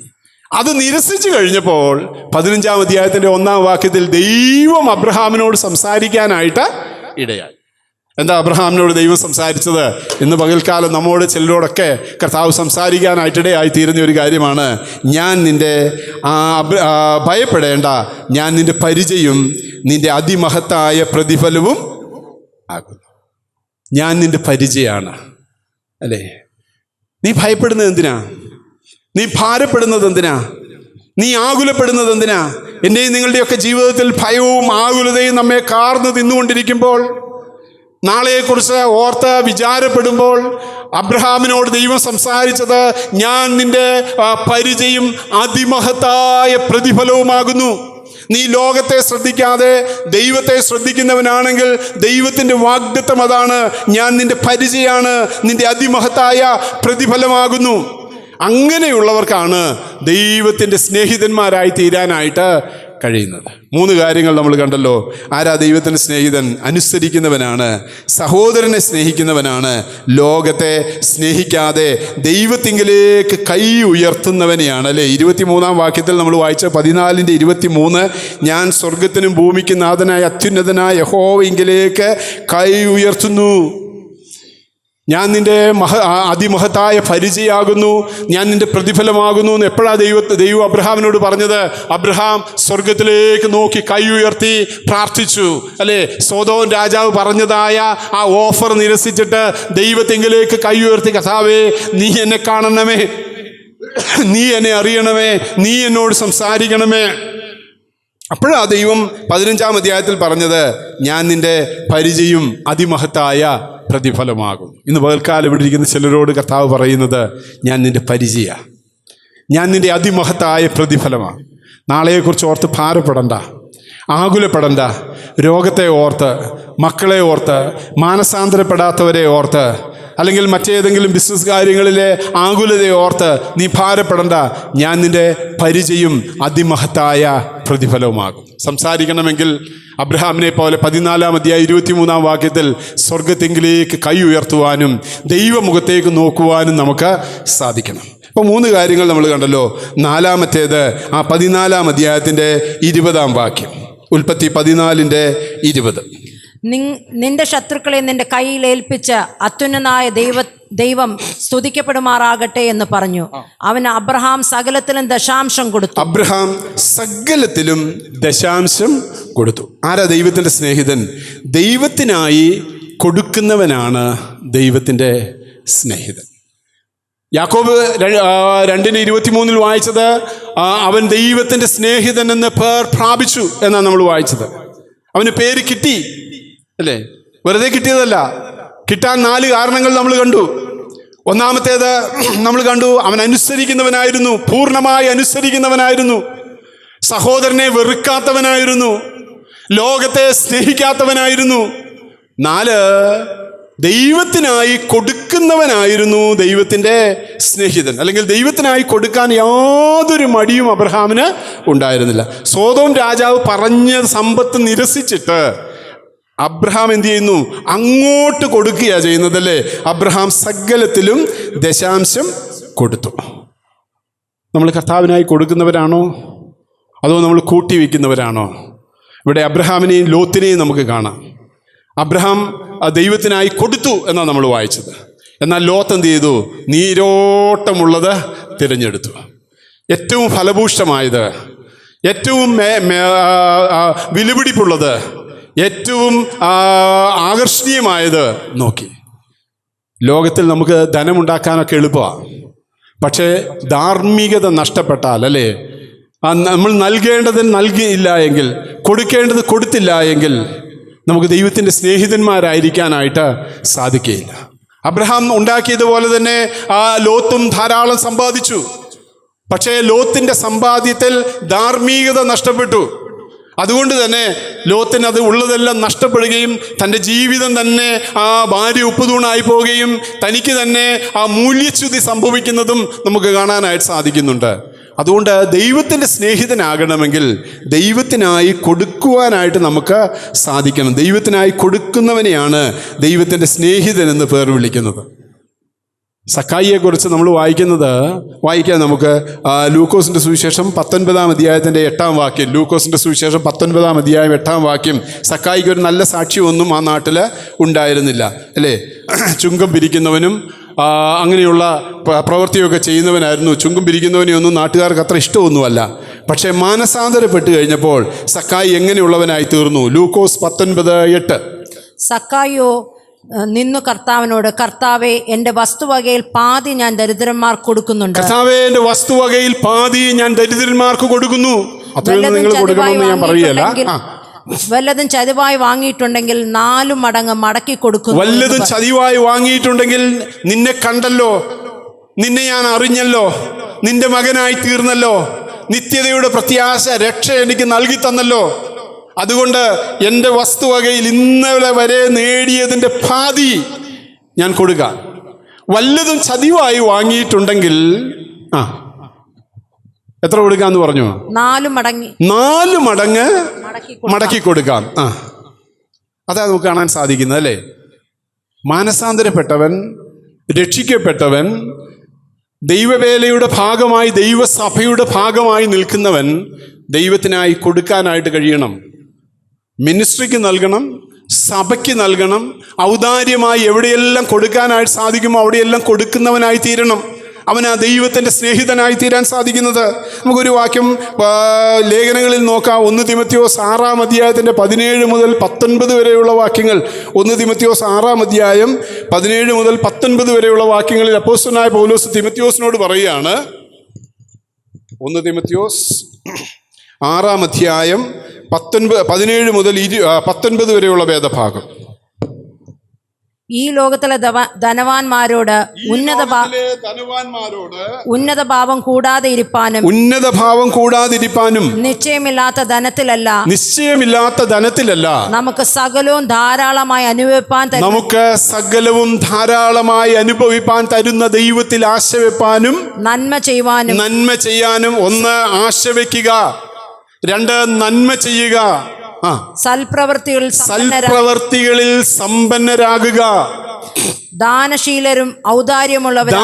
അത് നിരസിച്ചു കഴിഞ്ഞപ്പോൾ 15-ാം അധ്യായത്തിന്റെ 1-ാം വാക്യത്തിൽ ദൈവം അബ്രഹാമിനോട് സംസാരിക്കാനായിട്ട് ഇടയായി. എന്താ അബ്രഹാമിനോട് ദൈവം സംസാരിച്ചത്? ഇന്ന് പകൽക്കാലം നമ്മോട് ചിലരോടൊക്കെ കർത്താവ് സംസാരിക്കാനായിട്ടിടയായി തീരുന്ന ഒരു കാര്യമാണ്, ഞാൻ നിന്റെ ഭയപ്പെടേണ്ട, ഞാൻ നിന്റെ പരിചയം നിന്റെ അതിമഹത്തായ പ്രതിഫലവും ആകുന്നു. ഞാൻ നിന്റെ പരിചയമാണ്. അല്ലേ? നീ ഭയപ്പെടുന്നത് എന്തിനാ? നീ ഭാരപ്പെടുന്നത് എന്തിനാ? നീ ആകുലപ്പെടുന്നത് എന്തിനാ? എൻ്റെയും നിങ്ങളുടെയൊക്കെ ജീവിതത്തിൽ ഭയവും ആകുലതയും നമ്മെ കാർന്ന് തിന്നുകൊണ്ടിരിക്കുമ്പോൾ, നാളെയെക്കുറിച്ച് ഓർത്ത് വിചാരപ്പെടുമ്പോൾ, അബ്രഹാമിനോട് ദൈവം സംസാരിച്ചത്, ഞാൻ നിന്റെ പരിചയം അതിമഹത്തായ പ്രതിഫലവുമാകുന്നു. നീ ലോകത്തെ ശ്രദ്ധിക്കാതെ ദൈവത്തെ ശ്രദ്ധിക്കുന്നവനാണെങ്കിൽ ദൈവത്തിൻ്റെ വാഗ്ദത്തം അതാണ്, ഞാൻ നിന്റെ പരിചയമാണ്, നിന്റെ അതിമഹത്തായ പ്രതിഫലമാകുന്നു. അങ്ങനെയുള്ളവർക്കാണ് ദൈവത്തിൻ്റെ സ്നേഹിതന്മാരായി തീരാനായിട്ട് കഴിയുന്നത്. 3 കാര്യങ്ങൾ നമ്മൾ കണ്ടല്ലോ. ആരാ ദൈവത്തിൻ്റെ സ്നേഹിതൻ? അനുസരിക്കുന്നവനാണ്, സഹോദരനെ സ്നേഹിക്കുന്നവനാണ്, ലോകത്തെ സ്നേഹിക്കാതെ ദൈവത്തിങ്കിലേക്ക് കൈ ഉയർത്തുന്നവനെയാണ്. അല്ലേ? 23-ാം വാക്യത്തിൽ നമ്മൾ വായിച്ച 14-23, ഞാൻ സ്വർഗത്തിനും ഭൂമിക്കും നാഥനായ അത്യുന്നതനായ യഹോവയിങ്കിലേക്ക് കൈ ഉയർത്തുന്നു. ഞാൻ നിന്റെ അതിമഹത്തായ പരിചയമാകുന്നു, ഞാൻ നിന്റെ പ്രതിഫലമാകുന്നു എന്ന് എപ്പോഴാണ് ദൈവം അബ്രഹാമിനോട് പറഞ്ഞത്? അബ്രഹാം സ്വർഗത്തിലേക്ക് നോക്കി കൈ ഉയർത്തി പ്രാർത്ഥിച്ചു. അല്ലേ? സോദോം രാജാവ് പറഞ്ഞതായ ആ ഓഫർ നിരസിച്ചിട്ട് ദൈവത്തെങ്കിലേക്ക് കൈ ഉയർത്തി, കർത്താവേ, നീ എന്നെ കാണണമേ, നീ എന്നെ അറിയണമേ, നീ എന്നോട് സംസാരിക്കണമേ. അപ്പോഴാണ് ദൈവം 15-ാം അധ്യായത്തിൽ പറഞ്ഞത്, ഞാൻ നിന്റെ പരിചയം അതിമഹത്തായ പ്രതിഫലമാകും. ഇന്ന് പകൽക്കാലം ഇവിടെ ഇരിക്കുന്ന ചിലരോട് കർത്താവ് പറയുന്നത്, ഞാൻ നിന്റെ പരിചയ, ഞാൻ നിന്റെ അതിമഹത്തായ പ്രതിഫലമാണ്. നാളെയെക്കുറിച്ച് ഓർത്ത് ഭാരപ്പെടണ്ട, ആകുലപ്പെടണ്ട. രോഗത്തെ ഓർത്ത്, മക്കളെ ഓർത്ത്, മാനസാന്തരപ്പെടാത്തവരെ ഓർത്ത്, അല്ലെങ്കിൽ മറ്റേതെങ്കിലും ബിസിനസ് കാര്യങ്ങളിലെ ആകുലതയെ ഓർത്ത് നീ ഭാരപ്പെടണ്ട. ഞാൻ നിന്റെ പരിചയം അതിമഹത്തായ പ്രതിഫലവുമാകും. സംസാരിക്കണമെങ്കിൽ അബ്രഹാമിനെ പോലെ 14-ാം അധ്യായം 23-ാം വാക്യത്തിൽ സ്വർഗത്തെങ്കിലേക്ക് കൈ ഉയർത്തുവാനും ദൈവമുഖത്തേക്ക് നോക്കുവാനും നമുക്ക് സാധിക്കണം. അപ്പോൾ 3 കാര്യങ്ങൾ നമ്മൾ കണ്ടല്ലോ. 4-മത്തേത് ആ 14-ാം അധ്യായത്തിൻ്റെ 20-ാം വാക്യം, ഉൽപ്പത്തി 14:20. നിന്റെ ശത്രുക്കളെ നിന്റെ കയ്യിൽ ഏൽപ്പിച്ച് അത്യുന്നതനായ ദൈവം സ്തുതിക്കപ്പെടുമാറാകട്ടെ എന്ന് പറഞ്ഞു. അവൻ അബ്രഹാം സകലത്തിലും ദശാംശം കൊടുത്തു. അബ്രഹാം സകലത്തിലും ദശാംശം കൊടുത്തു. ആരാ ദൈവത്തിൻ്റെ സ്നേഹിതൻ? ദൈവത്തിനായി കൊടുക്കുന്നവനാണ് ദൈവത്തിൻ്റെ സ്നേഹിതൻ. യാക്കോബ് 2:23 വായിച്ചത്, അവൻ ദൈവത്തിൻ്റെ സ്നേഹിതൻ എന്ന് പേർ പ്രാപിച്ചു എന്നാണ് നമ്മൾ വായിച്ചത്. അവന് പേര് കിട്ടി, അല്ലേ? വെറുതെ കിട്ടിയതല്ല. കിട്ടാൻ 4 കാരണങ്ങൾ നമ്മൾ കണ്ടു. 1-മത്തേത് നമ്മൾ കണ്ടു, അവൻ അനുസരിക്കുന്നവനായിരുന്നു, പൂർണ്ണമായി അനുസരിക്കുന്നവനായിരുന്നു, സഹോദരനെ വെറുക്കാത്തവനായിരുന്നു, ലോകത്തെ സ്നേഹിക്കാത്തവനായിരുന്നു. 4, ദൈവത്തിനായി കൊടുക്കുന്നവനായിരുന്നു ദൈവത്തിൻ്റെ സ്നേഹിതൻ. അല്ലെങ്കിൽ ദൈവത്തിനായി കൊടുക്കാൻ യാതൊരു മടിയും അബ്രഹാമിന് ഉണ്ടായിരുന്നില്ല. സോദോം രാജാവ് പറഞ്ഞ സമ്പത്ത് നിരസിച്ചിട്ട് അബ്രഹാം എന്ത് ചെയ്യുന്നു? അങ്ങോട്ട് കൊടുക്കുകയാണ് ചെയ്യുന്നതല്ലേ? അബ്രഹാം സകലത്തിലും ദശാംശം കൊടുത്തു. നമ്മൾ കർത്താവിനായി കൊടുക്കുന്നവരാണോ അതോ നമ്മൾ കൂട്ടി വയ്ക്കുന്നവരാണോ? ഇവിടെ അബ്രഹാമിനെയും ലോത്തിനെയും നമുക്ക് കാണാം. അബ്രഹാം ദൈവത്തിനായി കൊടുത്തു എന്നാണ് നമ്മൾ വായിച്ചത്. എന്നാൽ ലോത്ത് എന്ത് ചെയ്തു? നീരോട്ടമുള്ളത് തിരഞ്ഞെടുത്തു. ഏറ്റവും ഫലഭൂഷ്ടമായത്, ഏറ്റവും വിലപിടിപ്പുള്ളത്, ഏറ്റവും ആകർഷണീയമായത് നോക്കി. ലോകത്തിൽ നമുക്ക് ധനമുണ്ടാക്കാനൊക്കെ എളുപ്പമാണ്. പക്ഷേ ധാർമ്മികത നഷ്ടപ്പെട്ടാൽ, അല്ലേ, നമ്മൾ നൽകേണ്ടതിന് നൽകിയില്ല എങ്കിൽ, കൊടുക്കേണ്ടത് കൊടുത്തില്ല എങ്കിൽ നമുക്ക് ദൈവത്തിൻ്റെ സ്നേഹിതന്മാരായിരിക്കാനായിട്ട് സാധിക്കുകയില്ല. അബ്രഹാം ഉണ്ടാക്കിയതുപോലെ തന്നെ ലോത്തും ധാരാളം സമ്പാദിച്ചു. പക്ഷേ ലോത്തിൻ്റെ സമ്പാദ്യത്തിൽ ധാർമ്മികത നഷ്ടപ്പെട്ടു. അതുകൊണ്ട് തന്നെ ലോത്തിന് അത് ഉള്ളതെല്ലാം നഷ്ടപ്പെടുകയും തൻ്റെ ജീവിതം തന്നെ ആ ഭാര്യ ഉപ്പുതൂണായി പോവുകയും തനിക്ക് തന്നെ ആ മൂല്യച്യുതി സംഭവിക്കുന്നതും നമുക്ക് കാണാനായിട്ട് സാധിക്കുന്നുണ്ട്. അതുകൊണ്ട് ദൈവത്തിൻ്റെ സ്നേഹിതനാകണമെങ്കിൽ ദൈവത്തിനായി കൊടുക്കുവാനായിട്ട് നമുക്ക് സാധിക്കണം. ദൈവത്തിനായി കൊടുക്കുന്നവനെയാണ് ദൈവത്തിൻ്റെ സ്നേഹിതൻ എന്ന് പേർ വിളിക്കുന്നത്. സക്കായിയെക്കുറിച്ച് നമ്മൾ വായിക്കാം നമുക്ക് ലൂക്കോസിൻ്റെ സുവിശേഷം 19-ാം അധ്യായത്തിൻ്റെ 8-ാം വാക്യം. ലൂക്കോസിൻ്റെ സുവിശേഷം 19-ാം അധ്യായം 8-ാം വാക്യം. സക്കായിക്ക് ഒരു നല്ല സാക്ഷ്യമൊന്നും ആ നാട്ടിൽ ഉണ്ടായിരുന്നില്ല, അല്ലേ? ചുങ്കം പിരിക്കുന്നവനും അങ്ങനെയുള്ള പ്രവൃത്തിയൊക്കെ ചെയ്യുന്നവനായിരുന്നു. ചുങ്കം പിരിക്കുന്നവനെയൊന്നും നാട്ടുകാർക്ക് അത്ര ഇഷ്ടമൊന്നുമല്ല. പക്ഷേ മാനസാന്തരപ്പെട്ട് കഴിഞ്ഞപ്പോൾ സക്കായി എങ്ങനെയുള്ളവനായി തീർന്നു? ലൂക്കോസ് 19:8. സക്കായിയോ നിന്നു കർത്താവിനോട്, കർത്താവേ, എൻ്റെ വസ്തുവകയിൽ പാതി ഞാൻ ദരിദ്രന്മാർക്ക് കൊടുക്കുന്നുണ്ട്. കർത്താവേ, എൻ്റെ വസ്തുവകയിൽ പാതി ഞാൻ ദരിദ്രന്മാർക്ക് കൊടുക്കുന്നു. അത്രയൊന്നും നിങ്ങൾ കൊടുക്കണമെന്ന് ഞാൻ പറയുകയല്ല. വല്ലതും ചതിവായി വാങ്ങിയിട്ടുണ്ടെങ്കിൽ 4 മടങ്ങ് മടക്കി കൊടുക്കുന്നു. വല്ലതും ചതിവായി വാങ്ങിയിട്ടുണ്ടെങ്കിൽ നിന്നെ കണ്ടല്ലോ, നിന്നെ ഞാൻ അറിഞ്ഞല്ലോ, നിന്റെ മകനായി തീർന്നല്ലോ, നിത്യതയുടെ പ്രത്യാശ രക്ഷ എനിക്ക് നൽകി തന്നല്ലോ, അതുകൊണ്ട് എൻ്റെ വസ്തുവകയിൽ ഇന്നലെ വരെ നേടിയതിൻ്റെ പാതി ഞാൻ കൊടുക്കാം. വല്ലതും ചതിവായി വാങ്ങിയിട്ടുണ്ടെങ്കിൽ എത്ര കൊടുക്കാന്ന് പറഞ്ഞു? 4 മടങ്ങ് മടക്കി കൊടുക്കാം. അതാ നമുക്ക് കാണാൻ സാധിക്കുന്നത്, അല്ലേ? മാനസാന്തരപ്പെട്ടവൻ, രക്ഷിക്കപ്പെട്ടവൻ, ദൈവവേലയുടെ ഭാഗമായി, ദൈവസഭയുടെ ഭാഗമായി നിൽക്കുന്നവൻ ദൈവത്തിനായി കൊടുക്കാനായിട്ട് കഴിയണം. മിനിസ്ട്രിക്ക് നൽകണം, സഭയ്ക്ക് നൽകണം, ഔദാര്യമായി എവിടെയെല്ലാം കൊടുക്കാനായിട്ട് സാധിക്കുമോ അവിടെയെല്ലാം കൊടുക്കുന്നവനായി തീരണം. അവൻ ആ ദൈവത്തിൻ്റെ സ്നേഹിതനായി തീരാൻ സാധിക്കുന്നത്. നമുക്കൊരു വാക്യം ലേഖനങ്ങളിൽ നോക്കാം. 1 തിമോഥെയോസ് 6-ാം അധ്യായത്തിൻ്റെ 17 മുതൽ 19 വരെയുള്ള വാക്യങ്ങൾ. 1 തിമോഥെയോസ് 6-ാം അധ്യായം 17 മുതൽ 19 വരെയുള്ള വാക്യങ്ങളിൽ അപ്പോസ്തലനായ പൗലോസ് തിമോഥെയോസിനോട് പറയുകയാണ്. 1 തിമോഥെയോസ് 6-ാം അധ്യായം 17 മുതൽ 19 വരെയുള്ള വേദഭാഗം. ഈ ലോകത്തിലെ ധനവാന്മാരോട് ഉന്നത ഭാവം കൂടാതെ ഇരിപ്പാനും നിശ്ചയമില്ലാത്ത ധനത്തിലല്ല നമുക്ക് സകലവും ധാരാളമായി അനുഭവിപ്പാൻ തരുന്ന ദൈവത്തിൽ ആശ വെപ്പാനും നന്മ ചെയ്യാനും 1 ആശ വയ്ക്കുക, 2 നന്മ ചെയ്യുക, സൽപ്രവർത്തികളിൽ സമ്പന്നരാകുക, ദാനശീലരും ഔദാര്യമുള്ളവരാകുക,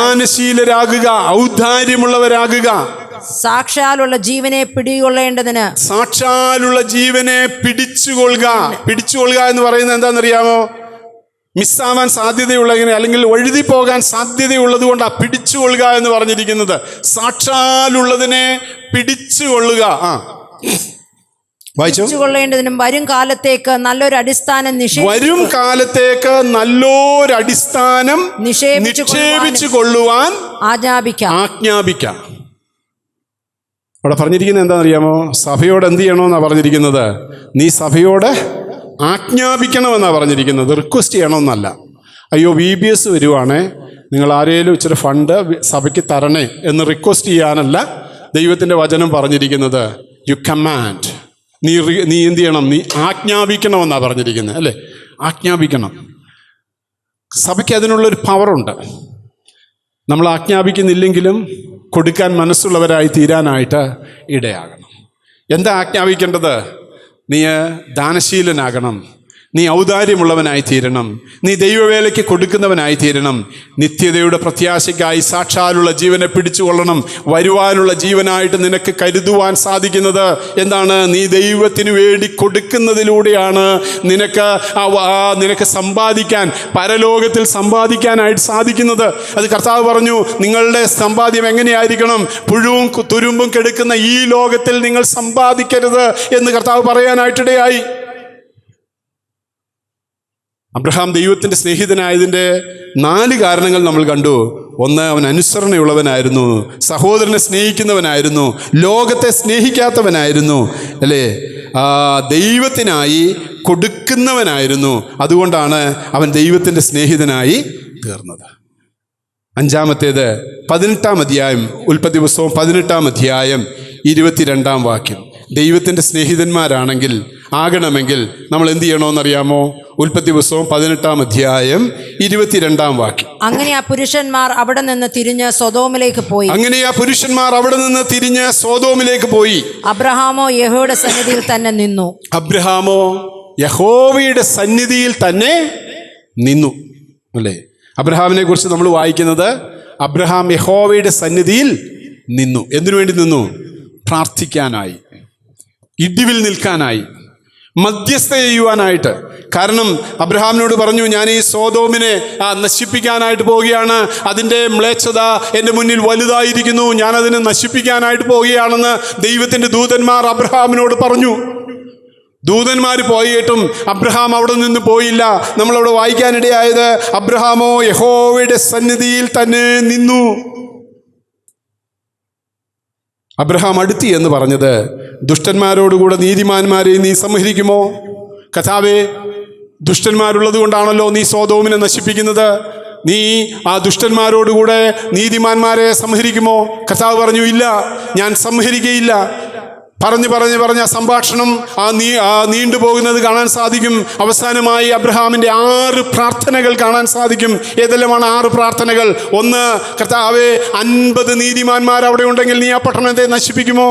സാക്ഷാലുള്ള ജീവനെ പിടിച്ചുകൊള്ളുക എന്ന് പറയുന്നത് എന്താണെന്നറിയാമോ? മിസ്സാവാൻ സാധ്യതയുള്ള, അല്ലെങ്കിൽ ഒഴുതി പോകാൻ സാധ്യതയുള്ളത് കൊണ്ടാണ് പിടിച്ചുകൊള്ളുക എന്ന് പറഞ്ഞിരിക്കുന്നത്. സാക്ഷാലുള്ളതിനെ പിടിച്ചുകൊള്ളുക. കൊള്ളേണ്ടതിനും വരും കാലത്തേക്ക് നല്ലൊരു അടിസ്ഥാനം നിക്ഷേപിച്ചു കൊള്ളുവാൻ ആജ്ഞാപിക്കാം. അവിടെ പറഞ്ഞിരിക്കുന്നത് എന്താണെന്നറിയാമോ? സഭയോട് എന്ത് ചെയ്യണമെന്നാണ് പറഞ്ഞിരിക്കുന്നത്? നീ സഭയോട് ആജ്ഞാപിക്കണമെന്നാണ് പറഞ്ഞിരിക്കുന്നത്. റിക്വസ്റ്റ് ചെയ്യണമെന്നല്ല. അയ്യോ VBS വരുവാണേ, നിങ്ങൾ ആരെങ്കിലും ഇച്ചിരി ഫണ്ട് സഭയ്ക്ക് തരണേ എന്ന് റിക്വസ്റ്റ് ചെയ്യാനല്ല ദൈവത്തിൻ്റെ വചനം പറഞ്ഞിരിക്കുന്നത്. You command. നീ എന്ത് ചെയ്യണം? നീ ആജ്ഞാപിക്കണമെന്നാണ് പറഞ്ഞിരിക്കുന്നത്, അല്ലേ? ആജ്ഞാപിക്കണം. സഭയ്ക്ക് അതിനുള്ളൊരു പവറുണ്ട്. നമ്മൾ ആജ്ഞാപിക്കുന്നില്ലെങ്കിലും കൊടുക്കാൻ മനസ്സുള്ളവരായി തീരാനായിട്ട് ഇടയാകണം. എന്താ ആജ്ഞാപിക്കേണ്ടത്? നീ ദാനശീലനാകണം, നീ ഔദാര്യമുള്ളവനായി തീരണം, നീ ദൈവവേലയ്ക്ക് കൊടുക്കുന്നവനായി തീരണം, നിത്യതയുടെ പ്രത്യാശയ്ക്കായി സാക്ഷാലുള്ള ജീവനെ പിടിച്ചുകൊള്ളണം. വരുവാനുള്ള ജീവനായിട്ട് നിനക്ക് കരുതുവാൻ സാധിക്കുന്നത് എന്താണ്? നീ ദൈവത്തിന് വേണ്ടി കൊടുക്കുന്നതിലൂടെയാണ് നിനക്ക് സമ്പാദിക്കാൻ, പരലോകത്തിൽ സമ്പാദിക്കാനായിട്ട് സാധിക്കുന്നത്. അത് കർത്താവ് പറഞ്ഞു, നിങ്ങളുടെ സമ്പാദ്യം എങ്ങനെയായിരിക്കണം? പുഴുവും തുരുമ്പും കെടുക്കുന്ന ഈ ലോകത്തിൽ നിങ്ങൾ സമ്പാദിക്കരുത് എന്ന് കർത്താവ് പറയാനായിട്ടിടയായി. അബ്രഹാം ദൈവത്തിൻ്റെ സ്നേഹിതനായതിൻ്റെ 4 കാരണങ്ങൾ നമ്മൾ കണ്ടു. 1, അവൻ അനുസരണയുള്ളവനായിരുന്നു, സഹോദരനെ സ്നേഹിക്കുന്നവനായിരുന്നു, ലോകത്തെ സ്നേഹിക്കാത്തവനായിരുന്നു, അല്ലേ? ദൈവത്തിനായി കൊടുക്കുന്നവനായിരുന്നു. അതുകൊണ്ടാണ് അവൻ ദൈവത്തിൻ്റെ സ്നേഹിതനായി തീർന്നത്. 5-ാമത്തേത് 18-ാം അധ്യായം, ഉൽപ്പത്തി പുസ്തകം 18-ാം അധ്യായം 22-ാം വാക്യം. ദൈവത്തിൻ്റെ സ്നേഹിതന്മാരാണെങ്കിൽ ആകണമെങ്കിൽ നമ്മൾ എന്ത് ചെയ്യണമെന്നറിയാമോ? ഉൽപ്പത്തി പുസ്തകം 18-ാം അധ്യായം 22-ാം വാക്യം. അങ്ങനെ ആ പുരുഷന്മാർ അവിടെ നിന്ന് തിരിഞ്ഞ് സൊദോമിലേക്ക് പോയി. അബ്രഹാമോ യഹോവയുടെ സന്നിധിയിൽ തന്നെ നിന്നു. അല്ലേ? അബ്രഹാമിനെ കുറിച്ച് നമ്മൾ വായിക്കുന്നത് അബ്രഹാം യഹോവയുടെ സന്നിധിയിൽ നിന്നു. എന്തിനു വേണ്ടി നിന്നു? പ്രാർത്ഥിക്കാനായി, ഇടിവിൽ നിൽക്കാനായി, മധ്യസ്ഥ ചെയ്യുവാനായിട്ട്. കാരണം അബ്രഹാമിനോട് പറഞ്ഞു, ഞാൻ ഈ സോദോമിനെ നശിപ്പിക്കാനായിട്ട് പോവുകയാണ്, അതിൻ്റെ മ്ലേച്ഛത എൻ്റെ മുന്നിൽ വലുതായിരിക്കുന്നു, ഞാനതിനെ നശിപ്പിക്കാനായിട്ട് പോവുകയാണെന്ന് ദൈവത്തിൻ്റെ ദൂതന്മാർ അബ്രഹാമിനോട് പറഞ്ഞു. ദൂതന്മാർ പോയിട്ടും അബ്രഹാം അവിടെ നിന്ന് പോയില്ല. നമ്മളവിടെ വായിക്കാനിടയായത് അബ്രഹാമോ യഹോവയുടെ സന്നിധിയിൽ തന്നെ നിന്നു. അബ്രഹാം അടുത്തി എന്ന് പറഞ്ഞത്, ദുഷ്ടന്മാരോടുകൂടെ നീതിമാന്മാരെ നീ സംഹരിക്കുമോ? കർത്താവേ, ദുഷ്ടന്മാരുള്ളത് കൊണ്ടാണല്ലോ നീ സോദോമിനെ നശിപ്പിക്കുന്നത്. നീ ആ ദുഷ്ടന്മാരോടുകൂടെ നീതിമാന്മാരെ സംഹരിക്കുമോ? കർത്താവ് പറഞ്ഞു, ഇല്ല, ഞാൻ സംഹരിക്കുകയില്ല. പറഞ്ഞ് സംഭാഷണം നീണ്ടുപോകുന്നത് കാണാൻ സാധിക്കും. അവസാനമായി അബ്രഹാമിൻ്റെ 6 പ്രാർത്ഥനകൾ കാണാൻ സാധിക്കും. ഏതെല്ലാമാണ് 6 പ്രാർത്ഥനകൾ? ഒന്ന്, കർത്താവേ, 50 നീതിമാന്മാർ അവിടെ ഉണ്ടെങ്കിൽ നീ ആ പട്ടണത്തെ നശിപ്പിക്കുമോ?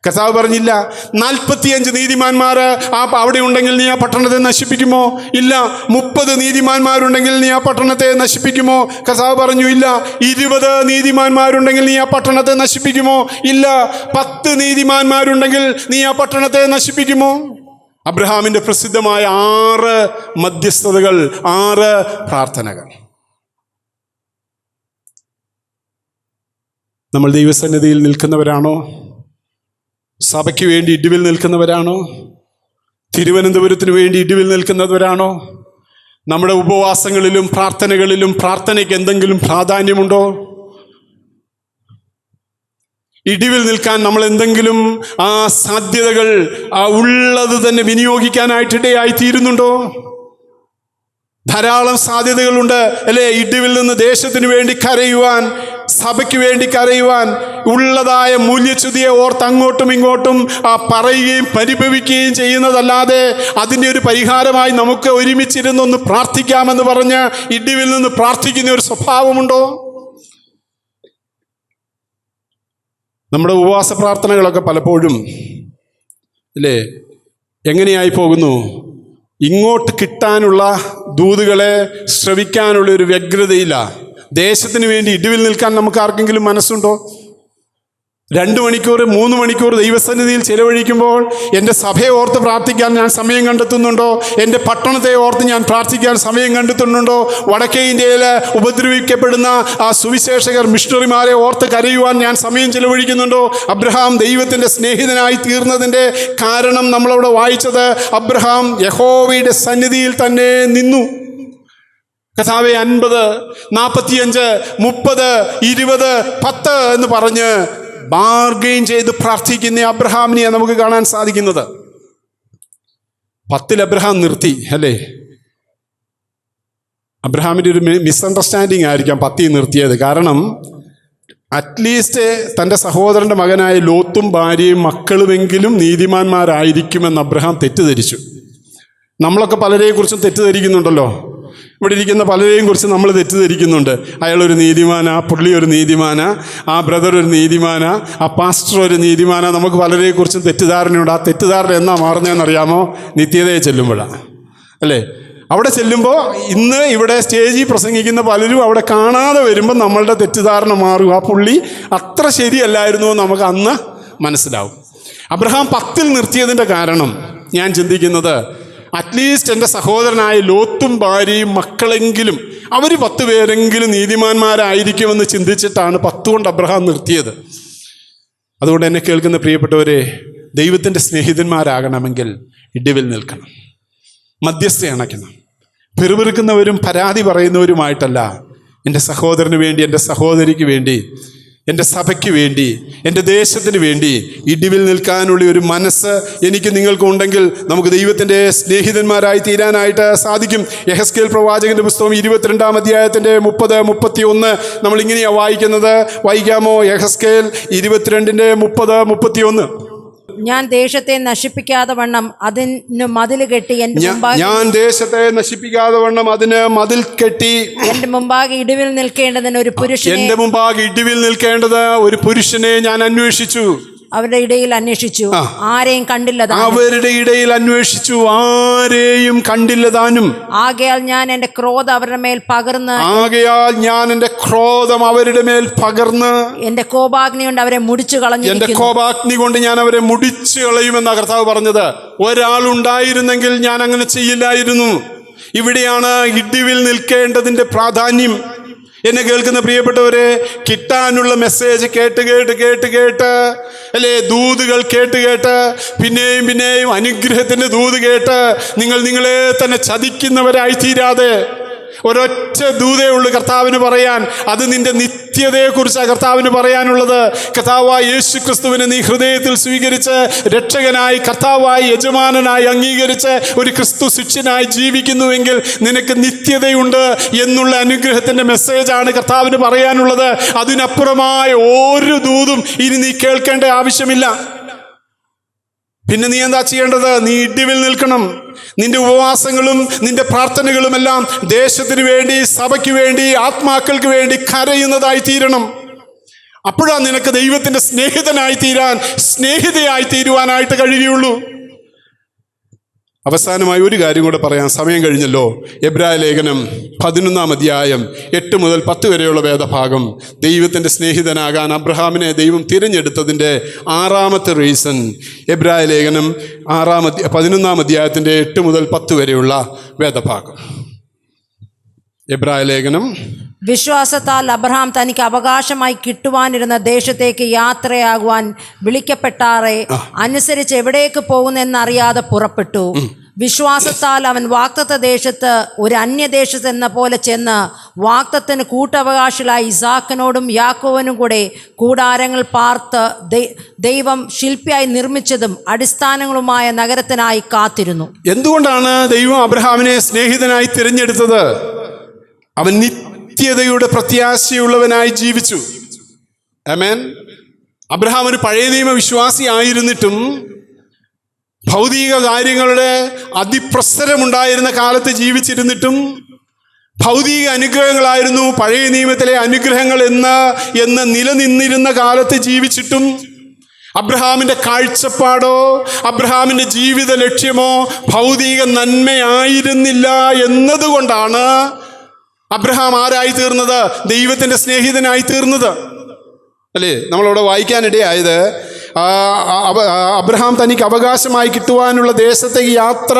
കർത്താവ് പറഞ്ഞില്ല. 45 നീതിമാന്മാർ അവിടെ ഉണ്ടെങ്കിൽ നീ ആ പട്ടണത്തെ നശിപ്പിക്കുമോ? ഇല്ല. 30 നീതിമാന്മാരുണ്ടെങ്കിൽ നീ ആ പട്ടണത്തെ നശിപ്പിക്കുമോ? കർത്താവ് പറഞ്ഞു, ഇല്ല. 20 നീതിമാന്മാരുണ്ടെങ്കിൽ നീ ആ പട്ടണത്തെ നശിപ്പിക്കുമോ? ഇല്ല. 10 നീതിമാന്മാരുണ്ടെങ്കിൽ നീ ആ പട്ടണത്തെ നശിപ്പിക്കുമോ? അബ്രഹാമിൻ്റെ പ്രസിദ്ധമായ 6 മധ്യസ്ഥതകൾ, 6 പ്രാർത്ഥനകൾ. നമ്മൾ ദൈവസന്നിധിയിൽ നിൽക്കുന്നവരാണോ? സഭയ്ക്ക് വേണ്ടി ഇടിവിൽ നിൽക്കുന്നവരാണോ? തിരുവനന്തപുരത്തിന് വേണ്ടി ഇടിവിൽ നിൽക്കുന്നവരാണോ? നമ്മുടെ ഉപവാസങ്ങളിലും പ്രാർത്ഥനകളിലും പ്രാർത്ഥനയ്ക്ക് എന്തെങ്കിലും പ്രാധാന്യമുണ്ടോ? ഇടിവിൽ നിൽക്കാൻ നമ്മൾ എന്തെങ്കിലും സാധ്യതകൾ ഉള്ളത് തന്നെ വിനിയോഗിക്കാനായിട്ടിടയായി തീരുന്നുണ്ടോ? ധാരാളം സാധ്യതകളുണ്ട്, അല്ലേ? ഇടിവിൽ നിന്ന് ദേശത്തിന് വേണ്ടി കരയുവാൻ, സഭയ്ക്ക് വേണ്ടി കരയുവാൻ, ഉള്ളതായ മൂല്യച്യുതിയെ ഓർത്ത് അങ്ങോട്ടും ഇങ്ങോട്ടും പറയുകയും പരിഭവിക്കുകയും ചെയ്യുന്നതല്ലാതെ അതിൻ്റെ ഒരു പരിഹാരമായി നമുക്ക് ഒരുമിച്ചിരുന്നൊന്ന് പ്രാർത്ഥിക്കാമെന്ന് പറഞ്ഞ് ഇടിവിൽ നിന്ന് പ്രാർത്ഥിക്കുന്ന ഒരു സ്വഭാവമുണ്ടോ? നമ്മുടെ ഉപവാസ പ്രാർത്ഥനകളൊക്കെ പലപ്പോഴും, അല്ലേ, എങ്ങനെയായി പോകുന്നു? ഇങ്ങോട്ട് കിട്ടാനുള്ള ദൂതുകളെ ശ്രവിക്കാനുള്ള ഒരു വ്യഗ്രതയില്ല. ദേശത്തിന് വേണ്ടി ഇടിവിൽ നിൽക്കാൻ നമുക്ക് ആർക്കെങ്കിലും മനസ്സുണ്ടോ? 2 മണിക്കൂർ 3 മണിക്കൂർ ദൈവസന്നിധിയിൽ ചെലവഴിക്കുമ്പോൾ എൻ്റെ സഭയെ ഓർത്ത് പ്രാർത്ഥിക്കാൻ ഞാൻ സമയം കണ്ടെത്തുന്നുണ്ടോ? എൻ്റെ പട്ടണത്തെ ഓർത്ത് ഞാൻ പ്രാർത്ഥിക്കാൻ സമയം കണ്ടെത്തുന്നുണ്ടോ? വടക്കേ ഇന്ത്യയിൽ ഉപദ്രവിക്കപ്പെടുന്ന സുവിശേഷകർ, മിഷണറിമാരെ ഓർത്ത് കരയുവാൻ ഞാൻ സമയം ചെലവഴിക്കുന്നുണ്ടോ? അബ്രഹാം ദൈവത്തിൻ്റെ സ്നേഹിതനായി തീർന്നതിൻ്റെ കാരണം നമ്മളവിടെ വായിച്ചത്, അബ്രഹാം യഹോവയുടെ സന്നിധിയിൽ തന്നെ നിന്നു. കർത്താവേ, 50, 45, 30, 20, 10 എന്ന് പറഞ്ഞ് ബാർഗെയിൻ ചെയ്ത് പ്രാർത്ഥിക്കുന്ന അബ്രഹാമിനെ നമുക്ക് കാണാൻ സാധിക്കുന്നത്. 10 അബ്രഹാം നിർത്തി, അല്ലേ? അബ്രഹാമിൻ്റെ ഒരു മിസ്അണ്ടർസ്റ്റാൻഡിങ് ആയിരിക്കാം 10 നിർത്തിയത്. കാരണം അറ്റ്ലീസ്റ്റ് തൻ്റെ സഹോദരൻ്റെ മകനായ ലോത്തും ഭാര്യയും മക്കളുമെങ്കിലും നീതിമാന്മാരായിരിക്കുമെന്ന് അബ്രഹാം തെറ്റിദ്ധരിച്ചു. നമ്മളൊക്കെ പലരെക്കുറിച്ചും തെറ്റിദ്ധരിക്കുന്നുണ്ടല്ലോ. ഇവിടെ ഇരിക്കുന്ന പലരെയും കുറിച്ച് നമ്മൾ തെറ്റിദ്ധരിക്കുന്നുണ്ട്. അയാളൊരു നീതിമാനാ, പുള്ളി ഒരു നീതിമാനാ, ആ ബ്രദർ ഒരു നീതിമാനാ, ആ പാസ്റ്റർ ഒരു നീതിമാനാ. നമുക്ക് പലരെക്കുറിച്ചും തെറ്റിദ്ധാരണയുണ്ട്. ആ തെറ്റിദ്ധാരണ എന്നാ മാറുന്നതെന്നറിയാമോ? നിത്യതയെ ചെല്ലുമ്പോഴാണ്, അല്ലേ? അവിടെ ചെല്ലുമ്പോൾ ഇന്ന് ഇവിടെ സ്റ്റേജിൽ പ്രസംഗിക്കുന്ന പലരും അവിടെ കാണാതെ വരുമ്പോൾ നമ്മളുടെ തെറ്റിദ്ധാരണ മാറും. ആ പുള്ളി അത്ര ശരിയല്ലായിരുന്നു എന്ന് നമുക്ക് അന്ന് മനസ്സിലാവും. അബ്രഹാം 10 നിർത്തിയതിൻ്റെ കാരണം ഞാൻ ചിന്തിക്കുന്നത്, അറ്റ്ലീസ്റ്റ് എൻ്റെ സഹോദരനായ ലോത്തും ഭാര്യയും മക്കളെങ്കിലും അവർ 10 പേരെങ്കിലും നീതിമാന്മാരായിരിക്കുമെന്ന് ചിന്തിച്ചിട്ടാണ് 10 കൊണ്ട് അബ്രഹാം നിർത്തിയത്. അതുകൊണ്ട് എന്നെ കേൾക്കുന്ന പ്രിയപ്പെട്ടവരെ, ദൈവത്തിൻ്റെ സ്നേഹിതന്മാരാകണമെങ്കിൽ ഇടിവിൽ നിൽക്കണം, മധ്യസ്ഥ അണയ്ക്കണം. പിറുപിറുക്കുന്നവരും പരാതി പറയുന്നവരുമായിട്ടല്ല. എൻ്റെ സഹോദരന് വേണ്ടി, എൻ്റെ സഹോദരിക്ക് വേണ്ടി, എൻ്റെ സഭയ്ക്ക് വേണ്ടി, എൻ്റെ ദേശത്തിന് വേണ്ടി ഇടിവിൽ നിൽക്കാനുള്ള ഒരു മനസ്സ് എനിക്ക് നിങ്ങൾക്കുണ്ടെങ്കിൽ നമുക്ക് ദൈവത്തിൻ്റെ സ്നേഹിതന്മാരായി തീരാനായിട്ട് സാധിക്കും. യെഹെസ്കേൽ പ്രവാചകൻ്റെ പുസ്തകം 22-ാം അധ്യായത്തിൻ്റെ 30, 31 നമ്മളിങ്ങനെയാണ് വായിക്കുന്നത്. വായിക്കാമോ? യെഹെസ്കേൽ 22-ന്റെ 30, 31. ഞാൻ ദേശത്തെ നശിപ്പിക്കാതെ വണ്ണം അതിന് മതിൽ കെട്ടി ഞാൻ ദേശത്തെ നശിപ്പിക്കാതെ വണ്ണം അതിന് മതിൽ കെട്ടി എന്റെ മുമ്പാകെ ഇടിവിൽ നിൽക്കേണ്ടതിന് ഒരു പുരുഷനെ എന്റെ മുമ്പാകെ ഇടിവിൽ നിൽക്കേണ്ടത് ഒരു പുരുഷനെ ഞാൻ അന്വേഷിച്ചു. അവരുടെ ഇടയിൽ അന്വേഷിച്ചു, ആരെയും കണ്ടില്ല. അവരുടെ ഇടയിൽ അന്വേഷിച്ചു, ആരെയും കണ്ടില്ല താനും. ആകയാൽ ഞാൻ എന്റെ ക്രോധം അവരുടെ മേൽ പകർന്ന് എന്റെ കോപാഗ്നി കൊണ്ട് അവരെ മുടിച്ചു കളഞ്ഞു. എന്റെ കോപാഗ്നി കൊണ്ട് ഞാൻ അവരെ മുടിച്ചു കളയുമെന്ന കർത്താവ് പറഞ്ഞത്. ഒരാളുണ്ടായിരുന്നെങ്കിൽ ഞാൻ അങ്ങനെ ചെയ്യില്ലായിരുന്നു. ഇവിടെയാണ് ഇടിവിൽ നിൽക്കേണ്ടതിന്റെ പ്രാധാന്യം. എന്നെ കേൾക്കുന്ന പ്രിയപ്പെട്ടവരെ, കിട്ടാനുള്ള മെസ്സേജ് കേട്ട് അല്ലേ, ദൂതുകൾ കേട്ട് പിന്നെയും അനുഗ്രഹത്തിന്റെ ദൂത് കേട്ട് നിങ്ങളെ തന്നെ ചതിക്കുന്നവരായി തീരാതെ ഒരൊറ്റ ദൂതേ ഉള്ളൂ കർത്താവിന് പറയാൻ. അത് നിന്റെ നിത്യതയെക്കുറിച്ചാണ് കർത്താവിന് പറയാനുള്ളത്. കർത്താവായ യേശു ക്രിസ്തുവിനെ നീ ഹൃദയത്തിൽ സ്വീകരിച്ച് രക്ഷകനായി, കർത്താവായി, യജമാനനായി അംഗീകരിച്ച് ഒരു ക്രിസ്തു ശിഷ്യനായി ജീവിക്കുന്നുവെങ്കിൽ നിനക്ക് നിത്യതയുണ്ട് എന്നുള്ള അനുഗ്രഹത്തിന്റെ മെസ്സേജാണ് കർത്താവിന് പറയാനുള്ളത്. അതിനപ്പുറമായ ഒരു ദൂതും ഇനി നീ കേൾക്കേണ്ട ആവശ്യമില്ല. പിന്നെ നീ എന്താ ചെയ്യേണ്ടത്? നീ ഇടിവിൽ നിൽക്കണം. നിന്റെ ഉപവാസങ്ങളും നിന്റെ പ്രാർത്ഥനകളുമെല്ലാം ദേശത്തിന് വേണ്ടി, സഭയ്ക്ക് വേണ്ടി, ആത്മാക്കൾക്ക് വേണ്ടി കരയുന്നതായി തീരണം. അപ്പോഴാണ് നിനക്ക് ദൈവത്തിന്റെ സ്നേഹിതനായി തീരാൻ, സ്നേഹിതയായി തീരുവാനായിട്ട് കഴിയുള്ളൂ. അവസാനമായി ഒരു കാര്യം കൂടെ പറയാം, സമയം കഴിഞ്ഞല്ലോ. എബ്രായ ലേഖനം 11-ാം അധ്യായം 8 മുതൽ 10 വരെയുള്ള വേദഭാഗം ദൈവത്തിൻ്റെ സ്നേഹിതനാകാൻ അബ്രഹാമിനെ ദൈവം തിരഞ്ഞെടുത്തതിൻ്റെ 6ാമത്തെ റീസൺ. എബ്രായ ലേഖനം 11-ാം അധ്യായത്തിൻ്റെ 8 മുതൽ 10 വരെയുള്ള വേദഭാഗം. എബ്രായ ലേഖനം. വിശ്വാസത്താൽ അബ്രഹാം തനിക്ക് അവകാശമായി കിട്ടുവാനിരുന്ന ദേശത്തേക്ക് യാത്രയാകുവാൻ വിളിക്കപ്പെട്ടാറെ അനുസരിച്ച് എവിടേക്ക് പോകുന്നെന്നറിയാതെ പുറപ്പെട്ടു. വിശ്വാസത്താൽ അവൻ വാഗ്ദത്ത ദേശത്ത് ഒരു അന്യദേശത്ത് എന്ന പോലെ ചെന്ന് വാഗ്ദത്തിന് കൂട്ടവകാശികളായി ഇസാക്കിനോടും യാക്കോബിനും കൂടെ കൂടാരങ്ങൾ പാർത്ത് ദൈവം ശില്പിയായി നിർമ്മിച്ചതും അടിസ്ഥാനങ്ങളുമായ നഗരത്തിനായി കാത്തിരുന്നു. എന്തുകൊണ്ടാണ് ദൈവം അബ്രഹാമിനെ സ്നേഹിതനായി തിരഞ്ഞെടുത്തത്? അവൻ നിത്യതയുടെ പ്രത്യാശയുള്ളവനായി ജീവിച്ചു. ആമേൻ. അബ്രഹാം ഒരു പഴയ നിയമ വിശ്വാസി ആയിരുന്നിട്ടും ഭൗതിക കാര്യങ്ങളുടെ അതിപ്രസരമുണ്ടായിരുന്ന കാലത്ത് ജീവിച്ചിരുന്നിട്ടും ഭൗതിക അനുഗ്രഹങ്ങളായിരുന്നു പഴയ നിയമത്തിലെ അനുഗ്രഹങ്ങൾ എന്ന് നിലനിന്നിരുന്ന കാലത്ത് ജീവിച്ചിട്ടും അബ്രഹാമിൻ്റെ കാഴ്ചപ്പാടോ അബ്രഹാമിൻ്റെ ജീവിത ലക്ഷ്യമോ ഭൗതിക നന്മയായിരുന്നില്ല എന്നതുകൊണ്ടാണ് അബ്രഹാം ആരായി തീർന്നത്? ദൈവത്തിൻ്റെ സ്നേഹിതനായി തീർന്നത്. അല്ലേ? നമ്മളവിടെ വായിക്കാനിടയായത് അബ്രഹാം തനിക്ക് അവകാശമായി കിട്ടുവാനുള്ള ദേശത്തേക്ക് യാത്ര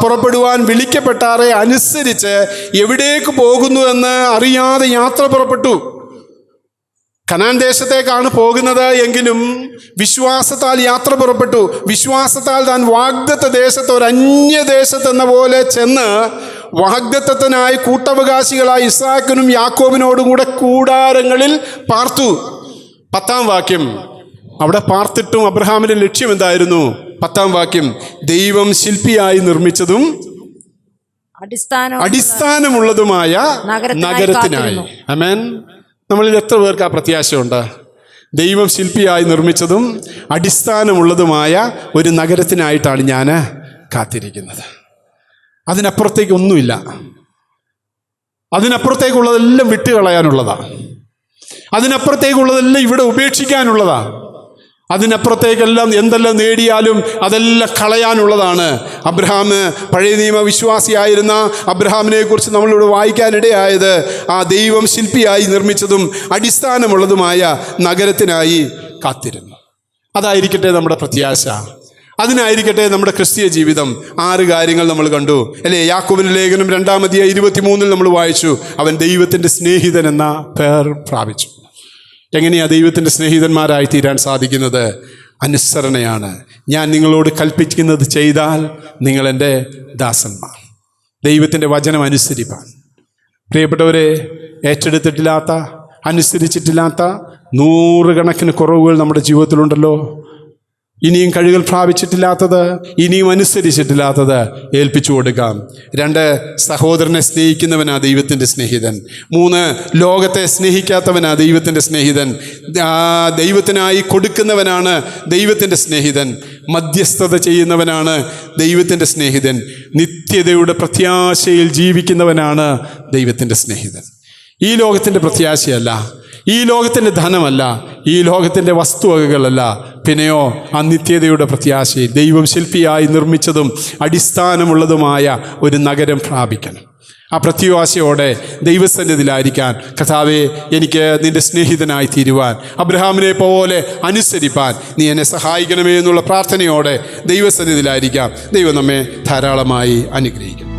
പുറപ്പെടുവാൻ വിളിക്കപ്പെട്ടാറെ അനുസരിച്ച് എവിടേക്ക് പോകുന്നു എന്ന് അറിയാതെ യാത്ര പുറപ്പെട്ടു. കനാൻ ദേശത്തേക്കാണ് പോകുന്നത് എങ്കിലും വിശ്വാസത്താൽ യാത്ര പുറപ്പെട്ടു. വിശ്വാസത്താൽ താൻ വാഗ്ദത്ത ദേശത്ത് ഒരു അന്യദേശത്തെന്ന പോലെ ചെന്ന് വാഗ്ദത്തത്തിനായി കൂട്ടവകാശികളായ ഇസാക്കിനും യാക്കോബിനോടും കൂടെ കൂടാരങ്ങളിൽ പാർത്തു. 10-ാം വാക്യം. അവിടെ പാർത്തിട്ടും അബ്രഹാമിന്റെ ലക്ഷ്യം എന്തായിരുന്നു? 10-ാം വാക്യം, ദൈവം ശില്പിയായി നിർമ്മിച്ചതും അടിസ്ഥാനമുള്ളതുമായ നഗരത്തിനായി. ആമേൻ. നമ്മളിൽ എത്ര പേർക്ക് ആ പ്രത്യാശയുണ്ട്? ദൈവം ശില്പിയായി നിർമ്മിച്ചതും അടിസ്ഥാനമുള്ളതുമായ ഒരു നഗരത്തിനായിട്ടാണ് ഞാൻ കാത്തിരിക്കുന്നത്. അതിനപ്പുറത്തേക്കൊന്നുമില്ല. അതിനപ്പുറത്തേക്കുള്ളതെല്ലാം വിട്ടുകളയാനുള്ളതാണ്. അതിനപ്പുറത്തേക്കുള്ളതെല്ലാം ഇവിടെ ഉപേക്ഷിക്കാനുള്ളതാണ്. അതിനപ്പുറത്തേക്കെല്ലാം എന്തെല്ലാം നേടിയാലും അതെല്ലാം കളയാനുള്ളതാണ്. അബ്രഹാം പഴയ നിയമ വിശ്വാസിയായിരുന്ന അബ്രഹാമിനെ കുറിച്ച് നമ്മളിവിടെ വായിക്കാനിടയായത് ആ ദൈവം ശില്പിയായി നിർമ്മിച്ചതും അടിസ്ഥാനമുള്ളതുമായ നഗരത്തിനായി കാത്തിരുന്നു. അതായിരിക്കട്ടെ നമ്മുടെ പ്രത്യാശ. അതിനായിരിക്കട്ടെ നമ്മുടെ ക്രിസ്തീയ ജീവിതം. 6 കാര്യങ്ങൾ നമ്മൾ കണ്ടു അല്ലേ? യാക്കോബിന്റെ ലേഖനം 2-ാം അധ്യായം 23 നമ്മൾ വായിച്ചു, അവൻ ദൈവത്തിൻ്റെ സ്നേഹിതൻ എന്ന പേർ പ്രാപിച്ചു. എങ്ങനെയാണ് ദൈവത്തിൻ്റെ സ്നേഹിതന്മാരായി തീരാൻ സാധിക്കുന്നത്? അനുസരണയാണ്. ഞാൻ നിങ്ങളോട് കൽപ്പിക്കുന്നത് ചെയ്താൽ നിങ്ങൾ എൻ്റെ ദാസന്മാർ. ദൈവത്തിൻ്റെ വചനം അനുസരിപ്പാൻ. പ്രിയപ്പെട്ടവരെ, ഏറ്റെടുത്തിട്ടില്ലാത്ത, അനുസരിച്ചിട്ടില്ലാത്ത 100 കണക്കിന് കുറവുകൾ നമ്മുടെ ജീവിതത്തിലുണ്ടല്ലോ. ഇനിയും കഴുകൽ പ്രാപിച്ചിട്ടില്ലാത്തത്, ഇനിയും അനുസരിച്ചിട്ടില്ലാത്തത് ഏൽപ്പിച്ചു കൊടുക്കാം. 2, സഹോദരനെ സ്നേഹിക്കുന്നവനാ ദൈവത്തിൻ്റെ സ്നേഹിതൻ. 3, ലോകത്തെ സ്നേഹിക്കാത്തവനാ ദൈവത്തിൻ്റെ സ്നേഹിതൻ. ദൈവത്തിനായി കൊടുക്കുന്നവനാണ് ദൈവത്തിൻ്റെ സ്നേഹിതൻ. മധ്യസ്ഥത ചെയ്യുന്നവനാണ് ദൈവത്തിൻ്റെ സ്നേഹിതൻ. നിത്യതയുടെ പ്രത്യാശയിൽ ജീവിക്കുന്നവനാണ് ദൈവത്തിൻ്റെ സ്നേഹിതൻ. ഈ ലോകത്തിൻ്റെ പ്രത്യാശയല്ല, ഈ ലോകത്തിൻ്റെ ധനമല്ല, ഈ ലോകത്തിൻ്റെ വസ്തുവകകളല്ല, പിന്നെയോ ആ നിത്യതയുടെ പ്രത്യാശയിൽ ദൈവം ശില്പിയായി നിർമ്മിച്ചതും അടിസ്ഥാനമുള്ളതുമായ ഒരു നഗരം പ്രാപിക്കണം. ആ പ്രത്യാശയോടെ ദൈവസന്നിധിയിലായിരിക്കാൻ, കർത്താവേ എനിക്ക് നിൻ്റെ സ്നേഹിതനായി തീരുവാൻ, അബ്രഹാമിനെ പോലെ അനുസരിപ്പാൻ നീ എന്നെ സഹായിക്കണമേ എന്നുള്ള പ്രാർത്ഥനയോടെ ദൈവസന്നിധിയിലായിരിക്കാം. ദൈവം നമ്മെ ധാരാളമായി അനുഗ്രഹിക്കും.